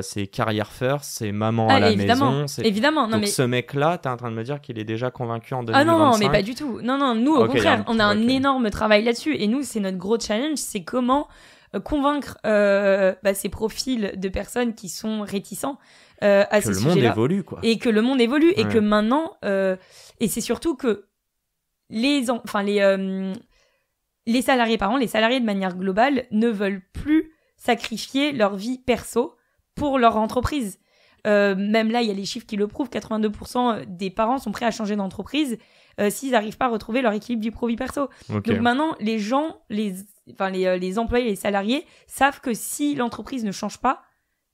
c'est carrière first, c'est maman à la maison. Évidemment. Donc ce mec-là, t'es en train de me dire qu'il est déjà convaincu en 2025? Ah non, mais pas du tout. Non, nous, au contraire, on a un énorme travail là-dessus, et nous, c'est notre gros challenge, c'est comment convaincre ces profils de personnes qui sont réticents à ce sujet-là. Que le monde évolue, quoi. Et que le monde évolue, et que maintenant... et c'est surtout que les salariés parents, les salariés de manière globale, ne veulent plus sacrifier leur vie perso pour leur entreprise. Même là, il y a les chiffres qui le prouvent, 82% des parents sont prêts à changer d'entreprise s'ils n'arrivent pas à retrouver leur équilibre vie pro-vie perso. Donc maintenant, les gens, les employés, les salariés savent que si l'entreprise ne change pas,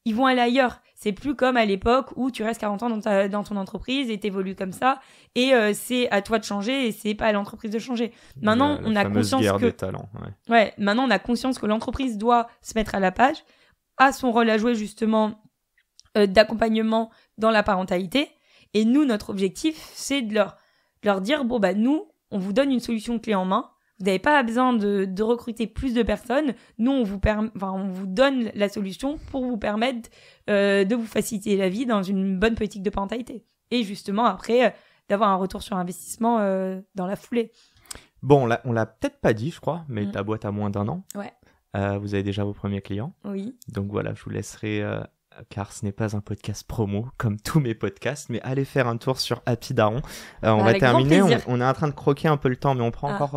ils vont aller ailleurs. C'est plus comme à l'époque où tu restes 40 ans dans ton entreprise et t'évolues comme ça, et c'est à toi de changer et c'est pas à l'entreprise de changer. Maintenant, on a conscience des talents, maintenant on a conscience que l'entreprise doit se mettre à la page, a son rôle à jouer justement d'accompagnement dans la parentalité, et nous, notre objectif, c'est de leur dire nous, on vous donne une solution clé en main, Vous n'avez pas besoin de recruter plus de personnes. Nous, on vous donne la solution pour vous permettre de vous faciliter la vie dans une bonne politique de parentalité. Et justement, après, d'avoir un retour sur investissement dans la foulée. Bon, on l'a peut-être pas dit, je crois, mais ta boîte a moins d'1 an. Ouais. Vous avez déjà vos premiers clients. Oui. Donc voilà, je vous laisserai, car ce n'est pas un podcast promo, comme tous mes podcasts, mais allez faire un tour sur Happy Daron. On va terminer, on est en train de croquer un peu le temps, mais on prend encore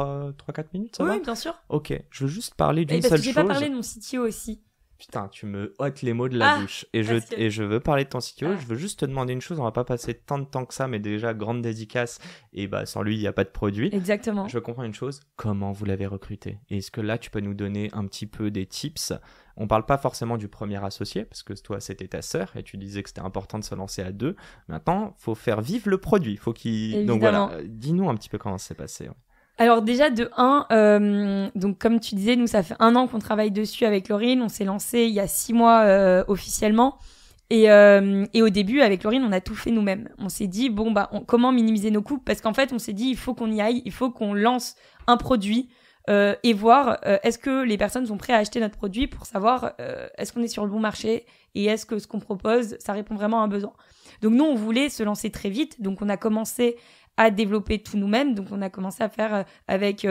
3-4 minutes, ça va ? Oui, bien sûr. Ok, je veux juste parler d'une seule chose. Parce que j'ai pas parlé de mon CTO aussi. Putain, tu me ôtes les mots de la bouche. Et je veux parler de ton CTO. Je veux juste te demander une chose. On va pas passer tant de temps que ça, mais déjà, grande dédicace. Et bah, sans lui, il n'y a pas de produit. Exactement. Je comprends une chose. Comment vous l'avez recruté ? Et est-ce que là, tu peux nous donner un petit peu des tips ? On parle pas forcément du premier associé, parce que toi, c'était ta sœur, et tu disais que c'était important de se lancer à 2. Maintenant, faut faire vivre le produit. Donc voilà, dis-nous un petit peu comment ça s'est passé. Ouais. Alors déjà de 1, donc comme tu disais, nous ça fait 1 an qu'on travaille dessus avec Laurine, on s'est lancé il y a 6 mois officiellement et au début avec Laurine on a tout fait nous-mêmes. On s'est dit comment minimiser nos coûts, parce qu'en fait on s'est dit il faut qu'on y aille, il faut qu'on lance un produit et voir est-ce que les personnes sont prêtes à acheter notre produit pour savoir est-ce qu'on est sur le bon marché et est-ce que ce qu'on propose ça répond vraiment à un besoin. Donc nous on voulait se lancer très vite, donc on a commencé à développer tout nous-mêmes. Donc, on a commencé à faire avec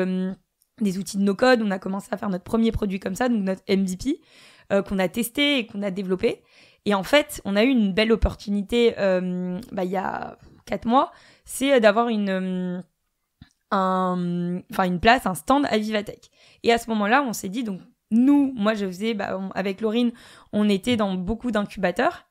des outils de no-code. On a commencé à faire notre premier produit comme ça, donc notre MVP, qu'on a testé et qu'on a développé. Et en fait, on a eu une belle opportunité il y a 4 mois. C'est d'avoir une place, un stand à Vivatech. Et à ce moment-là, on s'est dit, donc, moi, je faisais, avec Laurine, on était dans beaucoup d'incubateurs.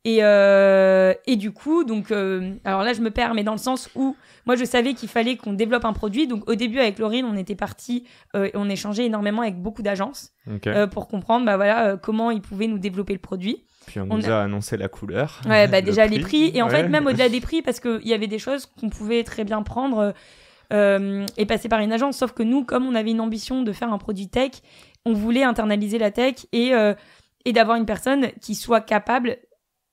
Et du coup, donc, alors là, je me perds, mais dans le sens où moi, je savais qu'il fallait qu'on développe un produit. Donc, au début, avec Laurine, on était partis et on échangeait énormément avec beaucoup d'agences pour comprendre comment ils pouvaient nous développer le produit. Puis on nous a annoncé la couleur. Ouais, déjà les prix. Et en fait, même au-delà des prix, parce qu'il y avait des choses qu'on pouvait très bien prendre et passer par une agence. Sauf que nous, comme on avait une ambition de faire un produit tech, on voulait internaliser la tech et d'avoir une personne qui soit capable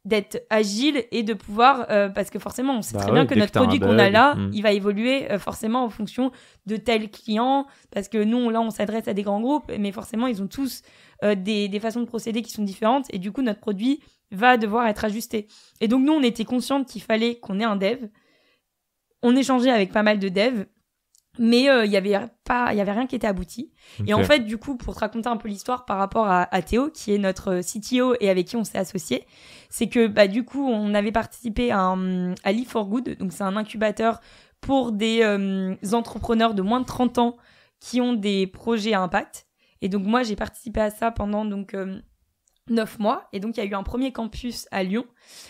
d'être agile et de pouvoir parce que forcément on sait très bien que notre produit qu'on a là il va évoluer forcément en fonction de tel client, parce que nous là on s'adresse à des grands groupes mais forcément ils ont tous des façons de procéder qui sont différentes et du coup notre produit va devoir être ajusté. Et donc nous on était consciente qu'il fallait qu'on ait un dev. On échangeait avec pas mal de devs, mais il y avait rien qui était abouti. Et en fait, du coup, pour te raconter un peu l'histoire par rapport à Théo, qui est notre CTO et avec qui on s'est associé, c'est que du coup, on avait participé à Live for Good, donc c'est un incubateur pour des entrepreneurs de moins de 30 ans qui ont des projets à impact. Et donc moi, j'ai participé à ça pendant 9 mois, et donc il y a eu un premier campus à Lyon,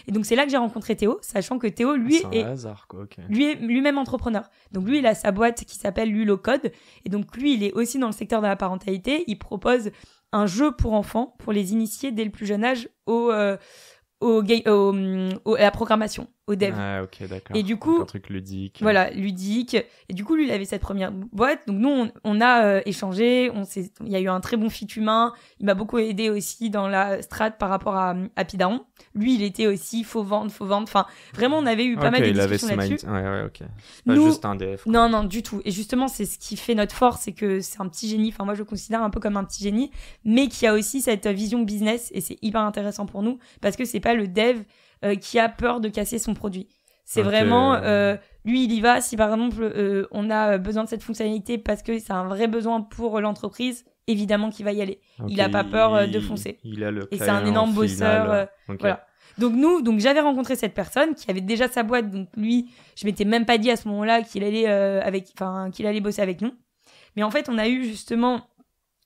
et donc c'est là que j'ai rencontré Théo, sachant que Théo lui est lui-même entrepreneur. Donc lui il a sa boîte qui s'appelle Lulocode, et donc lui il est aussi dans le secteur de la parentalité. Il propose un jeu pour enfants pour les initier dès le plus jeune âge à la programmation, au dev. Ah ok, d'accord. Et du coup, un truc ludique. Voilà, ludique. Et du coup, lui, il avait cette première boîte. Donc nous, on a échangé. Il y a eu un très bon fit humain. Il m'a beaucoup aidé aussi dans la strat par rapport à Happy Daron. Lui, il était aussi faut vendre. Enfin, vraiment, on avait eu pas mal de discussions là-dessus. Ouais, ok. C'est pas juste un dev. Non, du tout. Et justement, c'est ce qui fait notre force, c'est que c'est un petit génie. Enfin, moi, je le considère un peu comme un petit génie, mais qui a aussi cette vision business, et c'est hyper intéressant pour nous parce que c'est pas le dev qui a peur de casser son produit. C'est vraiment lui il y va si par exemple on a besoin de cette fonctionnalité parce que c'est un vrai besoin pour l'entreprise, évidemment qu'il va y aller. Il a pas peur de foncer. Il a le et c'est un énorme bosseur. Voilà. Donc j'avais rencontré cette personne qui avait déjà sa boîte, donc lui je m'étais même pas dit à ce moment-là qu'il allait bosser avec nous. Mais en fait on a eu justement,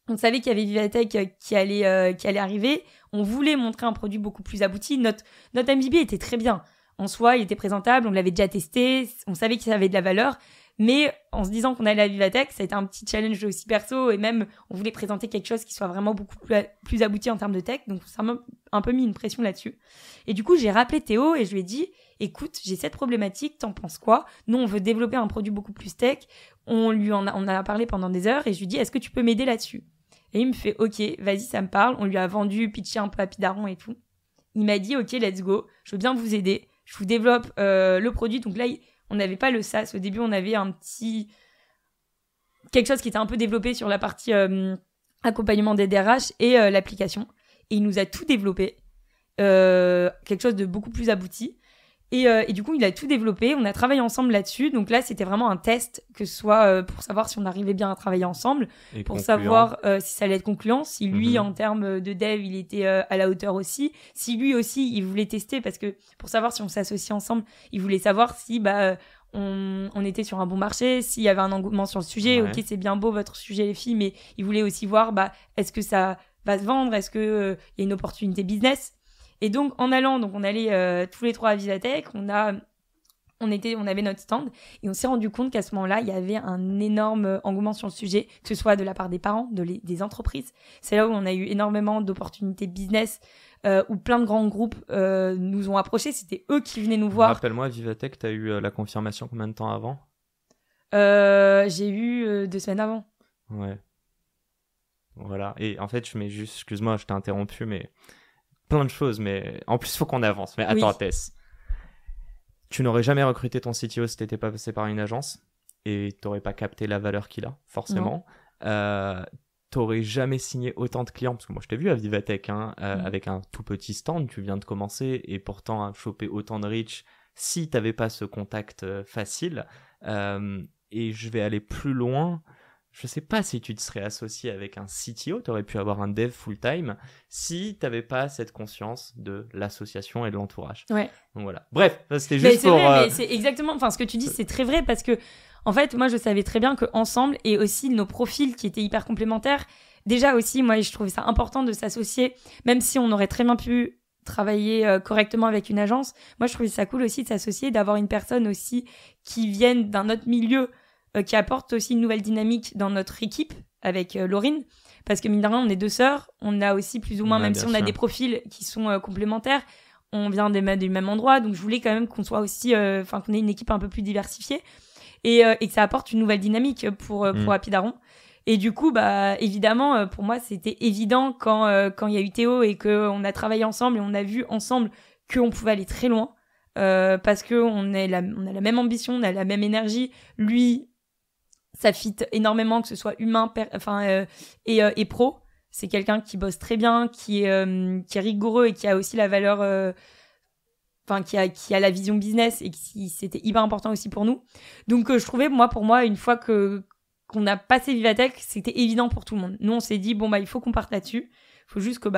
on savait qu'il y avait Vivatech qui allait arriver. On voulait montrer un produit beaucoup plus abouti. Notre MVP était très bien. En soi, il était présentable, on l'avait déjà testé, on savait qu'il avait de la valeur. Mais en se disant qu'on allait à Vivatech, ça a été un petit challenge aussi perso. Et même, on voulait présenter quelque chose qui soit vraiment beaucoup plus abouti en termes de tech. Donc, ça m'a un peu mis une pression là-dessus. Et du coup, j'ai rappelé Théo et je lui ai dit, écoute, j'ai cette problématique, t'en penses quoi ? Nous, on veut développer un produit beaucoup plus tech. On a parlé pendant des heures et je lui ai dit, est-ce que tu peux m'aider là-dessus ? Et il me fait, ok, vas-y, ça me parle. On lui a vendu, pitché un peu Happy Daron et tout. Il m'a dit, ok, let's go. Je veux bien vous aider. Je vous développe le produit. Donc là, on n'avait pas le SaaS. Au début, on avait quelque chose qui était un peu développé sur la partie accompagnement des DRH et l'application. Et il nous a tout développé, quelque chose de beaucoup plus abouti. Et du coup, il a tout développé. On a travaillé ensemble là-dessus. Donc là, c'était vraiment un test, que ce soit pour savoir si on arrivait bien à travailler ensemble, Et pour concluant. savoir si ça allait être concluant, si lui, Mhm. en termes de dev, il était à la hauteur aussi, si lui aussi, il voulait tester, parce que pour savoir si on s'associe ensemble, il voulait savoir si on était sur un bon marché, s'il y avait un engouement sur le sujet. Ouais. Ok, c'est bien beau votre sujet, les filles, mais il voulait aussi voir est-ce que ça va se vendre, est-ce que y a une opportunité business. Et donc, on allait tous les trois à Vivatech, on avait notre stand, et on s'est rendu compte qu'à ce moment-là, il y avait un énorme engouement sur le sujet, que ce soit de la part des parents, des entreprises. C'est là où on a eu énormément d'opportunités business, où plein de grands groupes nous ont approchés. C'était eux qui venaient nous voir. Rappelle-moi, Vivatech, t'as eu la confirmation combien de temps avant? J'ai eu 2 semaines avant. Ouais. Voilà. Et en fait, excuse-moi, je t'ai interrompu, mais plein de choses. Mais en plus, faut qu'on avance. Mais attends, Oui. Tess. Tu n'aurais jamais recruté ton CTO si t'étais pas passé par une agence et t'aurais pas capté la valeur qu'il a, forcément. T'aurais jamais signé autant de clients, parce que moi je t'ai vu à Vivatech, avec un tout petit stand, tu viens de commencer, et pourtant à choper autant de reach si t'avais pas ce contact facile. Et je vais aller plus loin. Je sais pas si tu te serais associé avec un CTO, t'aurais pu avoir un dev full-time, si t'avais pas cette conscience de l'association et de l'entourage. Ouais. Donc voilà. Bref, ça, c'était Mais juste c'est pour... vrai, mais c'est exactement, enfin, ce que tu dis, c'est très vrai, parce que, en fait, moi, je savais très bien qu'ensemble, et aussi nos profils qui étaient hyper complémentaires, déjà aussi, moi, je trouvais ça important de s'associer, même si on aurait très bien pu travailler correctement avec une agence. Moi, je trouvais ça cool aussi de s'associer, d'avoir une personne aussi qui vienne d'un autre milieu, qui apporte aussi une nouvelle dynamique dans notre équipe avec Laurine, parce que mine de rien, on est 2 sœurs, on a aussi plus ou moins, Ouais, même bien si on a sûr. des profils qui sont complémentaires, on vient du même endroit, donc je voulais quand même qu'on soit aussi, qu'on ait une équipe un peu plus diversifiée et que ça apporte une nouvelle dynamique pour Happy Daron. Et du coup, évidemment, pour moi, c'était évident quand il y a eu Théo et qu'on a travaillé ensemble et on a vu ensemble qu'on pouvait aller très loin, parce que on a la même ambition, on a la même énergie. Lui, ça fit énormément, que ce soit humain et pro. C'est quelqu'un qui bosse très bien, qui est rigoureux et qui a aussi la valeur, qui a la vision business, et qui c'était hyper important aussi pour nous. Donc je trouvais, pour moi, une fois qu'on a passé Vivatech, c'était évident pour tout le monde. Nous, on s'est dit il faut qu'on parte là-dessus. Il faut juste que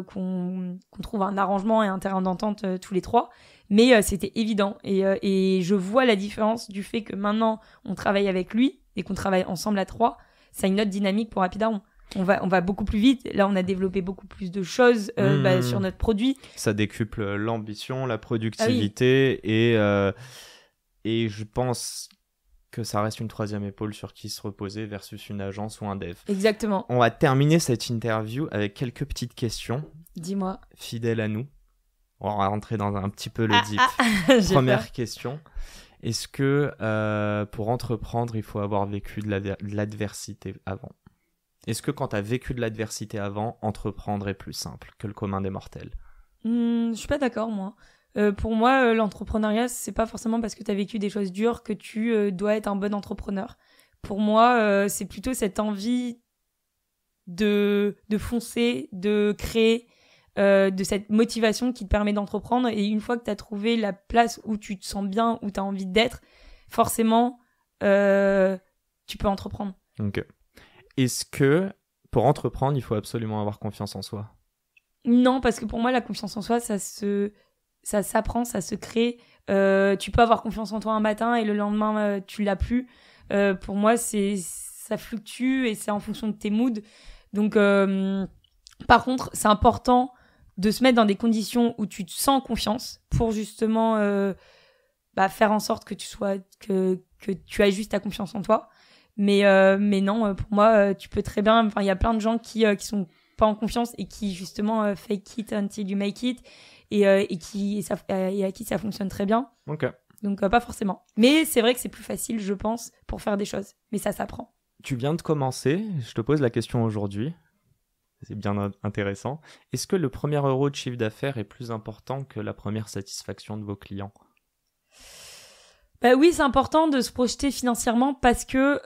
qu'on trouve un arrangement et un terrain d'entente tous les trois. Mais c'était évident, et je vois la différence du fait que maintenant on travaille avec lui et qu'on travaille ensemble à 3. Ça a une autre dynamique pour Happy Daron. On va beaucoup plus vite. Là, on a développé beaucoup plus de choses sur notre produit. Ça décuple l'ambition, la productivité, et je pense que ça reste une troisième épaule sur qui se reposer versus une agence ou un dev. Exactement. On va terminer cette interview avec quelques petites questions. Dis-moi. Fidèles à nous. On va rentrer dans un petit peu le deep. Première question. Est-ce que pour entreprendre, il faut avoir vécu de l'adversité avant ? Est-ce que quand tu as vécu de l'adversité avant, entreprendre est plus simple que le commun des mortels ? Je suis pas d'accord, moi. Pour moi, l'entrepreneuriat, c'est pas forcément parce que tu as vécu des choses dures que tu dois être un bon entrepreneur. Pour moi, c'est plutôt cette envie de foncer, de créer, de cette motivation qui te permet d'entreprendre. Et une fois que tu as trouvé la place où tu te sens bien, où tu as envie d'être, forcément, tu peux entreprendre. Ok. Est-ce que pour entreprendre, il faut absolument avoir confiance en soi ? Non, parce que pour moi, la confiance en soi, ça s'apprend, ça se crée. Tu peux avoir confiance en toi un matin et le lendemain, tu l'as plus. Pour moi, ça fluctue et c'est en fonction de tes moods. Donc, par contre, c'est important de se mettre dans des conditions où tu te sens confiance pour justement faire en sorte que tu aies juste ta confiance en toi. Mais non, pour moi, tu peux très bien... il y a plein de gens qui sont pas en confiance et qui justement fake it until you make it, et à qui ça fonctionne très bien. Ok. Donc pas forcément. Mais c'est vrai que c'est plus facile, je pense, pour faire des choses. Mais ça s'apprend. Tu viens de commencer, je te pose la question aujourd'hui. C'est bien intéressant. Est-ce que le premier euro de chiffre d'affaires est plus important que la première satisfaction de vos clients ? Bah oui, c'est important de se projeter financièrement parce que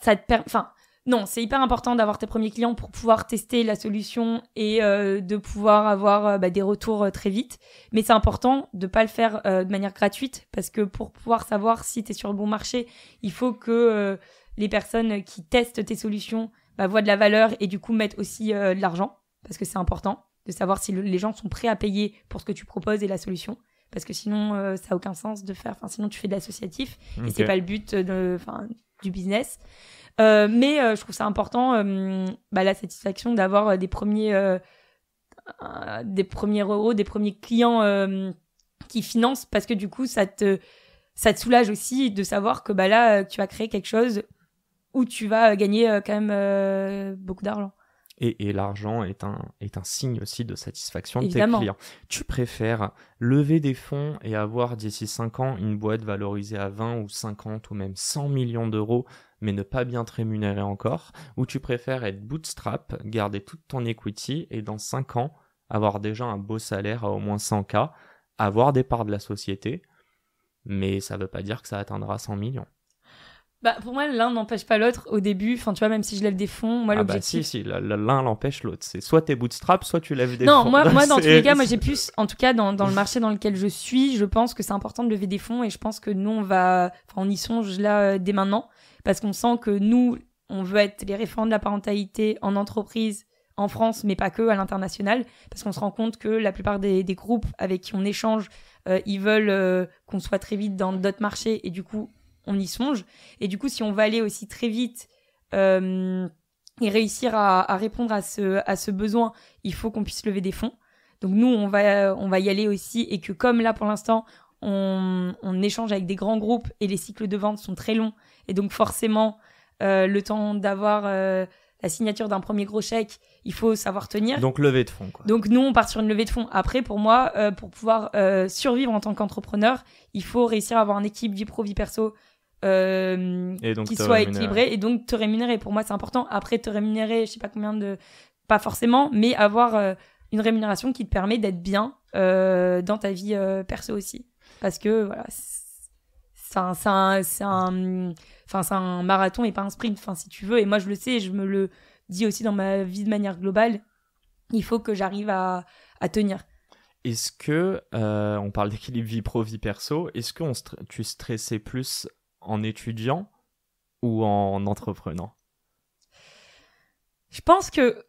ça te permet... Enfin, non, c'est hyper important d'avoir tes premiers clients pour pouvoir tester la solution et de pouvoir avoir des retours très vite. Mais c'est important de pas le faire de manière gratuite parce que pour pouvoir savoir si tu es sur le bon marché, il faut que les personnes qui testent tes solutions voient de la valeur et du coup mettent aussi de l'argent parce que c'est important de savoir si les gens sont prêts à payer pour ce que tu proposes et la solution. Parce que sinon, ça n'a aucun sens de faire... Enfin, sinon, tu fais de l'associatif et c'est pas le but du business. Mais je trouve ça important, la satisfaction d'avoir des premiers euros, des premiers clients qui financent parce que du coup, ça te soulage aussi de savoir que là, tu vas créer quelque chose où tu vas gagner quand même beaucoup d'argent. Et l'argent est un signe aussi de satisfaction de Évidemment. tes clients. Tu préfères lever des fonds et avoir d'ici 5 ans une boîte valorisée à 20 ou 50 ou même 100 millions d'euros, mais ne pas bien te rémunérer encore, ou tu préfères être bootstrap, garder toute ton equity et dans 5 ans avoir déjà un beau salaire à au moins 100K, avoir des parts de la société, mais ça ne veut pas dire que ça atteindra 100 millions. Pour moi, l'un n'empêche pas l'autre au début. Enfin, tu vois, même si je lève des fonds, moi, l'objectif... Si, l'un l'empêche l'autre. C'est soit t'es bootstrap, soit tu lèves des fonds. Non, moi, dans tous les cas, moi, j'ai plus... En tout cas, dans le marché dans lequel je suis, je pense que c'est important de lever des fonds et je pense que nous, on y songe là dès maintenant parce qu'on sent que nous, on veut être les référents de la parentalité en entreprise, en France, mais pas que, à l'international, parce qu'on se rend compte que la plupart des groupes avec qui on échange, ils veulent qu'on soit très vite dans d'autres marchés et du coup... on y songe. Et du coup, si on va aller aussi très vite et réussir à répondre à ce besoin, il faut qu'on puisse lever des fonds. Donc nous, on va y aller aussi. Et que comme là, pour l'instant, on échange avec des grands groupes et les cycles de vente sont très longs. Et donc forcément, le temps d'avoir la signature d'un premier gros chèque, il faut savoir tenir. Donc levée de fonds, quoi. Donc nous, on part sur une levée de fonds. Après, pour moi, pour pouvoir survivre en tant qu'entrepreneur, il faut réussir à avoir une équipe vie pro, vie perso qui soit équilibrée et donc te rémunérer. Pour moi, c'est important. Après, te rémunérer, je sais pas combien pas forcément, mais avoir une rémunération qui te permet d'être bien dans ta vie perso aussi. Parce que voilà, c'est un marathon et pas un sprint, si tu veux. Et moi, je le sais, je me le dis aussi dans ma vie de manière globale. Il faut que j'arrive à tenir. Est-ce que, on parle d'équilibre vie pro, vie perso, est-ce que tu stressais plus en étudiant ou en entreprenant? Je pense que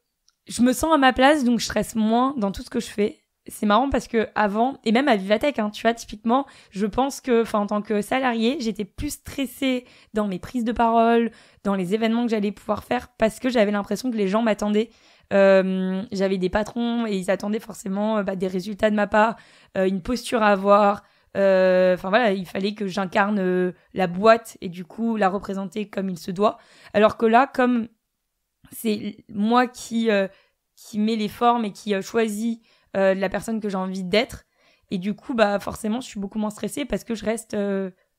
je me sens à ma place, donc je stresse moins dans tout ce que je fais. C'est marrant parce que avant, et même à Vivatech, tu vois, typiquement, je pense que, en tant que salarié, j'étais plus stressée dans mes prises de parole, dans les événements que j'allais pouvoir faire, parce que j'avais l'impression que les gens m'attendaient. J'avais des patrons et ils attendaient forcément des résultats de ma part, une posture à avoir. Il fallait que j'incarne la boîte et du coup la représenter comme il se doit. Alors que là, comme c'est moi qui met les formes et qui choisit la personne que j'ai envie d'être, et du coup forcément je suis beaucoup moins stressée parce que je reste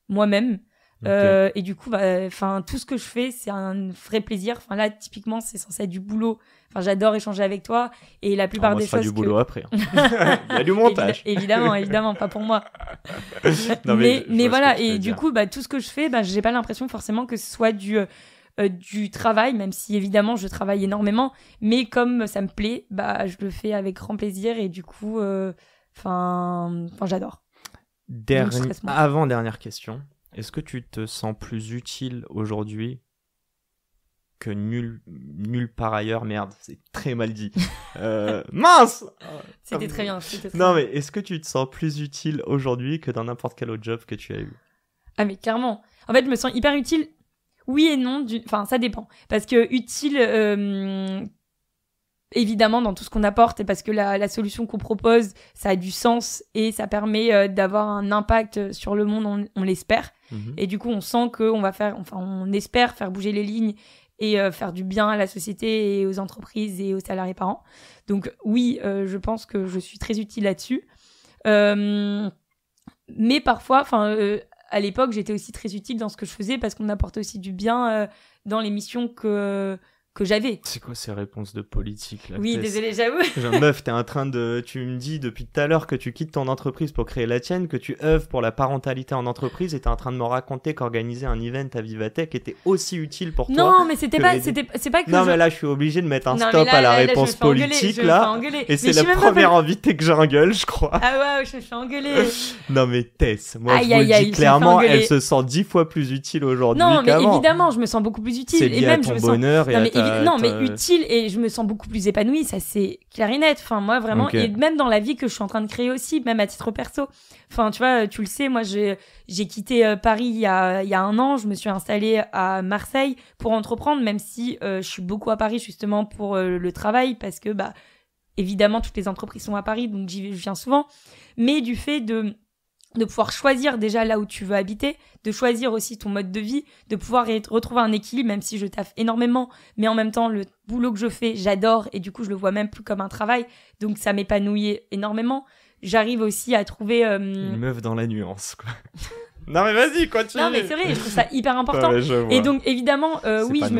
moi-même. Okay. Et du coup tout ce que je fais, c'est un vrai plaisir. Là typiquement c'est censé être du boulot. J'adore échanger avec toi et la plupart des choses du boulot après. Il y a du montage. évidemment pas pour moi. Non, mais voilà, et du coup tout ce que je fais, j'ai pas l'impression forcément que ce soit du travail, même si évidemment je travaille énormément, mais comme ça me plaît, je le fais avec grand plaisir et du coup j'adore. Avant-dernière question, est-ce que tu te sens plus utile aujourd'hui que nulle part ailleurs? Merde, c'est très mal dit. Mince! C'était très bien. Non, mais est-ce que tu te sens plus utile aujourd'hui que dans n'importe quel autre job que tu as eu? Ah, mais clairement. En fait, je me sens hyper utile. Oui et non. Ça dépend. Parce que utile, évidemment, dans tout ce qu'on apporte, et parce que la solution qu'on propose, ça a du sens et ça permet d'avoir un impact sur le monde, on l'espère. Mm-hmm. Et du coup, on sent qu'on va on espère faire bouger les lignes et faire du bien à la société et aux entreprises et aux salariés par an. Donc oui, je pense que je suis très utile là-dessus. Mais parfois, à l'époque, j'étais aussi très utile dans ce que je faisais parce qu'on apportait aussi du bien dans les missions que que j'avais. C'est quoi ces réponses de politique là? Oui, désolé, j'avoue. Genre, meuf, tu me dis depuis tout à l'heure que tu quittes ton entreprise pour créer la tienne, que tu œuvres pour la parentalité en entreprise et t'es en train de me raconter qu'organiser un event à Vivatech était aussi utile pour toi. Non, mais c'est pas que non, mais là, je suis obligé de mettre un non, stop là, à la là, réponse politique, là. Et c'est la première invitée que j'engueule, je crois. Ah ouais, je me fais engueuler. Non, mais Tess, moi, aïe, je vous le dis clairement, elle se sent 10 fois plus utile aujourd'hui qu'avant. Non, mais évidemment, je me sens beaucoup plus utile. C'est lié et même, à ton bonheur et à ta... Non, mais utile et je me sens beaucoup plus épanouie, ça c'est clair et net. Enfin, moi, vraiment, Okay. et même dans la vie que je suis en train de créer aussi, même à titre perso. Enfin, tu vois, tu le sais, moi, j'ai quitté Paris il y a 1 an, je me suis installée à Marseille pour entreprendre, même si je suis beaucoup à Paris justement pour le travail, parce que, bah, évidemment, toutes les entreprises sont à Paris, donc je viens souvent. Mais du fait de pouvoir choisir déjà là où tu veux habiter, de choisir aussi ton mode de vie, de pouvoir retrouver un équilibre, même si je taffe énormément, mais en même temps, le boulot que je fais, j'adore, et du coup, je le vois même plus comme un travail, donc ça m'épanouit énormément. J'arrive aussi à trouver... Une meuf dans la nuance, quoi. Non, mais vas-y, continue. Non, mais c'est vrai, je trouve ça hyper important. Ouais, et donc, évidemment, oui, je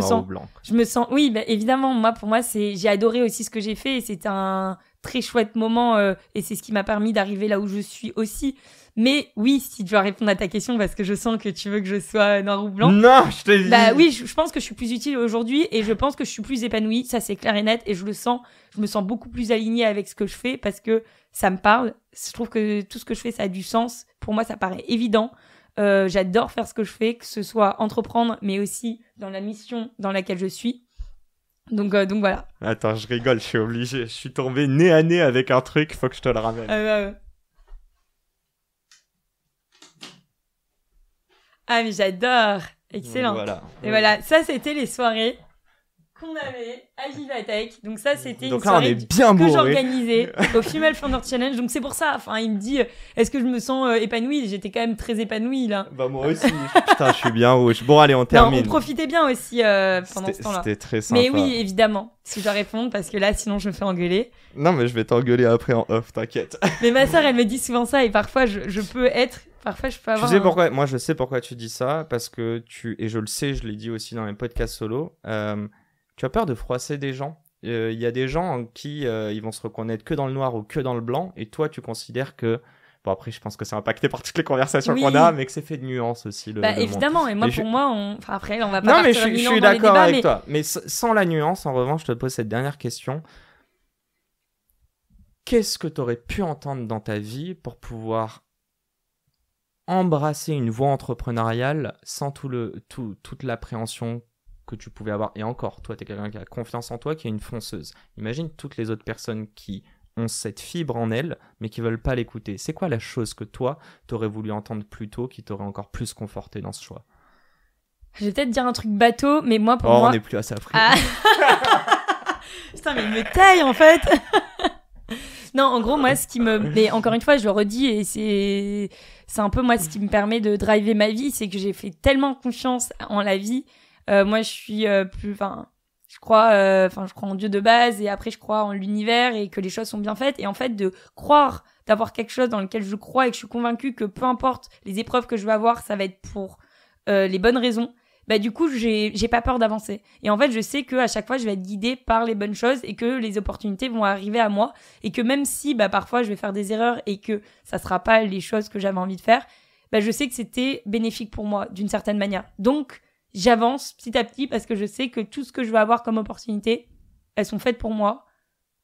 me sens... Oui, bah, évidemment, moi, pour moi, j'ai adoré aussi ce que j'ai fait, et c'était un très chouette moment, et c'est ce qui m'a permis d'arriver là où je suis aussi. Mais oui, si tu dois répondre à ta question, parce que je sens que tu veux que je sois noir ou blanc. Non, je te dis. Bah oui, je pense que je suis plus utile aujourd'hui et je pense que je suis plus épanouie. Ça, c'est clair et net. Et je le sens. Je me sens beaucoup plus alignée avec ce que je fais parce que ça me parle. Je trouve que tout ce que je fais, ça a du sens. Pour moi, ça paraît évident. J'adore faire ce que je fais, que ce soit entreprendre, mais aussi dans la mission dans laquelle je suis. Donc voilà. Attends, je rigole, je suis obligé. Je suis tombé nez à nez avec un truc, faut que je te le ramène. Ah, mais j'adore. Excellent. Voilà. Et voilà, ça, c'était les soirées qu'on avait à Vivatech. Donc ça, c'était donc une là, soirée on est bien que bourré. j'organisais au Female Founder Challenge. Donc c'est pour ça, enfin, il me dit, est-ce que je me sens épanouie? J'étais quand même très épanouie, là. Bah moi aussi. Putain, je suis bien rouge. Bon, allez, on termine. Non, on profitait bien aussi pendant ce temps-là. C'était très sympa. Mais oui, évidemment, si je dois répondre, parce que là, sinon, je me fais engueuler. Non, mais je vais t'engueuler après en off, t'inquiète. Mais ma sœur, elle me dit souvent ça, et parfois, je peux être... Parfois, je peux avoir... Tu sais pourquoi? Moi, je sais pourquoi tu dis ça, parce que et je le sais, je l'ai dit aussi dans les podcasts solo, tu as peur de froisser des gens. Il y a des gens en qui ils vont se reconnaître que dans le noir ou que dans le blanc, et toi, tu considères que... Bon, après, je pense que c'est impacté par toutes les conversations qu'on a, mais que c'est fait de nuances aussi. Le évidemment, monde. et moi, pour moi, enfin, après, on va pas non, mais partir je suis d'accord avec toi. Mais sans la nuance, en revanche, je te pose cette dernière question. Qu'est-ce que tu aurais pu entendre dans ta vie pour pouvoir embrasser une voie entrepreneuriale sans toute l'appréhension que tu pouvais avoir? Et encore, toi, tu es quelqu'un qui a confiance en toi, qui est une fonceuse. Imagine toutes les autres personnes qui ont cette fibre en elles, mais qui veulent pas l'écouter. C'est quoi la chose que toi, t'aurais voulu entendre plus tôt, qui t'aurait encore plus conforté dans ce choix? Je vais peut-être dire un truc bateau, mais moi, pour moi... moi... on n'est plus à ça après. Ah. Putain, mais il me taille, en fait. Non, en gros, moi, ce qui me... Mais encore une fois, je le redis, et c'est un peu, moi, ce qui me permet de driver ma vie, c'est que j'ai fait tellement confiance en la vie. Moi, je suis plus... Enfin, je crois en Dieu de base, et après, je crois en l'univers, et que les choses sont bien faites. Et en fait, de croire, d'avoir quelque chose dans lequel je crois, et que je suis convaincue que peu importe les épreuves que je vais avoir, ça va être pour les bonnes raisons. Bah, du coup, j'ai pas peur d'avancer. Et en fait, je sais que à chaque fois, je vais être guidée par les bonnes choses et que les opportunités vont arriver à moi. Et que même si, bah, parfois, je vais faire des erreurs et que ça sera pas les choses que j'avais envie de faire, bah, je sais que c'était bénéfique pour moi, d'une certaine manière. Donc, j'avance petit à petit parce que je sais que tout ce que je vais avoir comme opportunité, elles sont faites pour moi.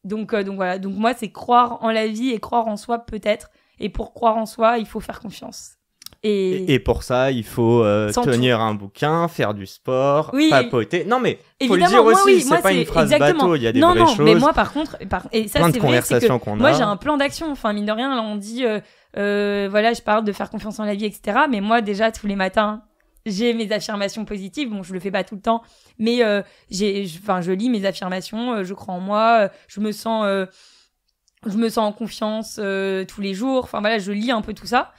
Donc voilà. Donc, moi, c'est croire en la vie et croire en soi, peut-être. Et pour croire en soi, il faut faire confiance. Et pour ça, il faut tenir un bouquin, faire du sport, papoter. Non, mais faut le dire aussi, c'est pas une phrase bateau, il y a des vraies choses. Non, mais moi, par contre, et ça, c'est vrai, c'est que moi, j'ai a. un plan d'action. Enfin, mine de rien, là, on dit, voilà, je parle de faire confiance en la vie, etc. Mais moi, déjà, tous les matins, j'ai mes affirmations positives. Bon, je le fais pas tout le temps, mais je lis mes affirmations, je crois en moi, je me sens en confiance tous les jours. Enfin, voilà, je lis un peu tout ça.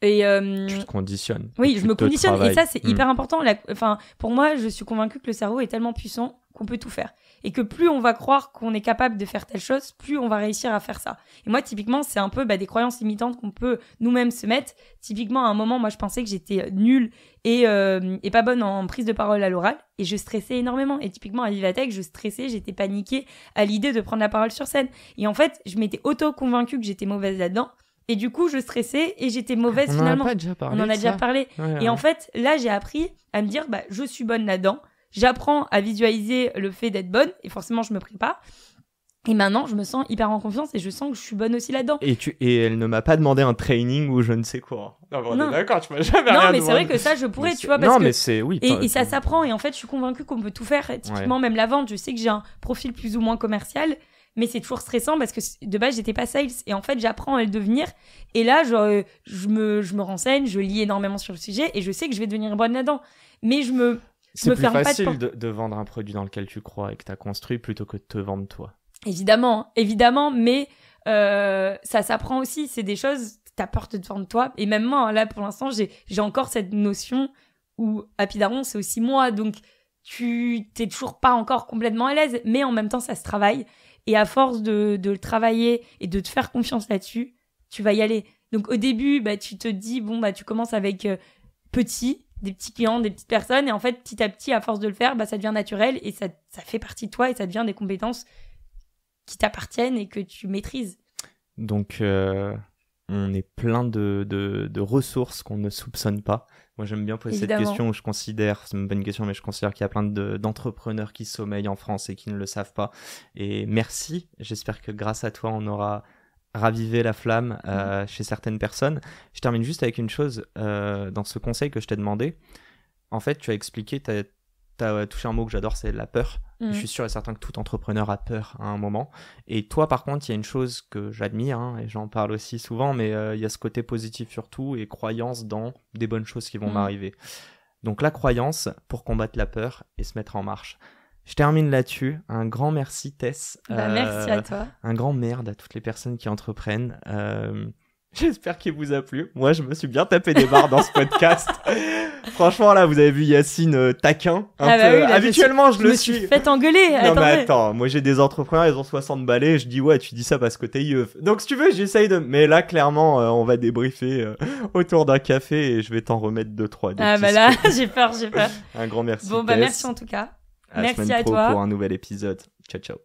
Et tu te conditionnes. Oui, je me conditionne et ça c'est hyper important. Enfin, pour moi, je suis convaincue que le cerveau est tellement puissant qu'on peut tout faire. Et que plus on va croire qu'on est capable de faire telle chose, plus on va réussir à faire ça. Et moi, typiquement, c'est un peu des croyances limitantes qu'on peut nous-mêmes se mettre. Typiquement, à un moment, moi, je pensais que j'étais nulle et pas bonne en prise de parole à l'oral. Et je stressais énormément. Et typiquement, à Vivatech, je stressais, j'étais paniquée à l'idée de prendre la parole sur scène. Et en fait, je m'étais auto-convaincue que j'étais mauvaise là-dedans. Et du coup, je stressais et j'étais mauvaise finalement. On en a déjà parlé. Ouais, et en fait, là, j'ai appris à me dire, je suis bonne là-dedans. J'apprends à visualiser le fait d'être bonne. Et forcément, je me prépare. Et maintenant, je me sens hyper en confiance et je sens que je suis bonne aussi là-dedans. Et elle ne m'a pas demandé un training ou je ne sais quoi. Non. D'accord, tu m'as jamais rien demandé. Non, mais c'est vrai que ça, je pourrais, tu vois, parce que... Oui. Et ça s'apprend. Et en fait, je suis convaincue qu'on peut tout faire. Typiquement, même la vente, je sais que j'ai un profil plus ou moins commercial. Mais c'est toujours stressant parce que de base, j'étais pas sales. Et en fait, j'apprends à le devenir. Et là, je me renseigne, je lis énormément sur le sujet et je sais que je vais devenir bonne là-dedans. Mais c'est plus facile de vendre un produit dans lequel tu crois et que tu as construit plutôt que de te vendre toi. Évidemment, mais ça s'apprend aussi. C'est des choses, t'as peur de te vendre toi. Et même moi, là, pour l'instant, j'ai encore cette notion où Happy Daron, c'est aussi moi. Donc, tu t'es toujours pas encore complètement à l'aise. Mais en même temps, ça se travaille. Et à force de le travailler et de te faire confiance là-dessus, tu vas y aller. Donc au début, tu te dis, tu commences avec des petits clients, des petites personnes. Et en fait, petit à petit, à force de le faire, ça devient naturel. Et ça fait partie de toi et ça devient des compétences qui t'appartiennent et que tu maîtrises. Donc, on est plein de ressources qu'on ne soupçonne pas. Moi, j'aime bien poser cette question où je considère, c'est une bonne question, mais je considère qu'il y a plein d'entrepreneurs qui sommeillent en France et qui ne le savent pas. Et merci. J'espère que grâce à toi, on aura ravivé la flamme chez certaines personnes. Je termine juste avec une chose. Dans ce conseil que je t'ai demandé, en fait, tu as expliqué, t'as touché un mot que j'adore, c'est la peur. Je suis sûr et certain que tout entrepreneur a peur à un moment. Et toi, par contre, il y a une chose que j'admire, et j'en parle aussi souvent, mais il y a ce côté positif surtout et croyance dans des bonnes choses qui vont m'arriver. Donc la croyance pour combattre la peur et se mettre en marche. Je termine là-dessus. Un grand merci, Tess. Merci à toi. Un grand merde à toutes les personnes qui entreprennent. J'espère qu'il vous a plu. Moi, je me suis bien tapé des barres dans ce podcast. Franchement, là, vous avez vu Yacine taquin. Un peu. Oui, là, habituellement, je le suis. Je me suis fait engueuler. Non, mais attends, moi, j'ai des entrepreneurs, ils ont 60 balais. Je dis, ouais, tu dis ça parce que t'es yeuf. Donc, si tu veux, j'essaye de... Mais là, clairement, on va débriefer autour d'un café et je vais t'en remettre 2-3. Là, j'ai peur. Un grand merci. Bon, merci en tout cas. Merci à toi. Pour un nouvel épisode. Ciao.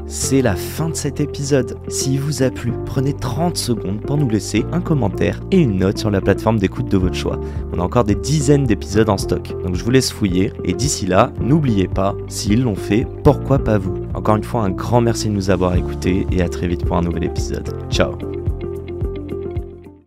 C'est la fin de cet épisode. S'il vous a plu, prenez 30 secondes pour nous laisser un commentaire et une note sur la plateforme d'écoute de votre choix. On a encore des dizaines d'épisodes en stock, donc je vous laisse fouiller. Et d'ici là, n'oubliez pas, s'ils l'ont fait, pourquoi pas vous ? Encore une fois, un grand merci de nous avoir écoutés et à très vite pour un nouvel épisode. Ciao.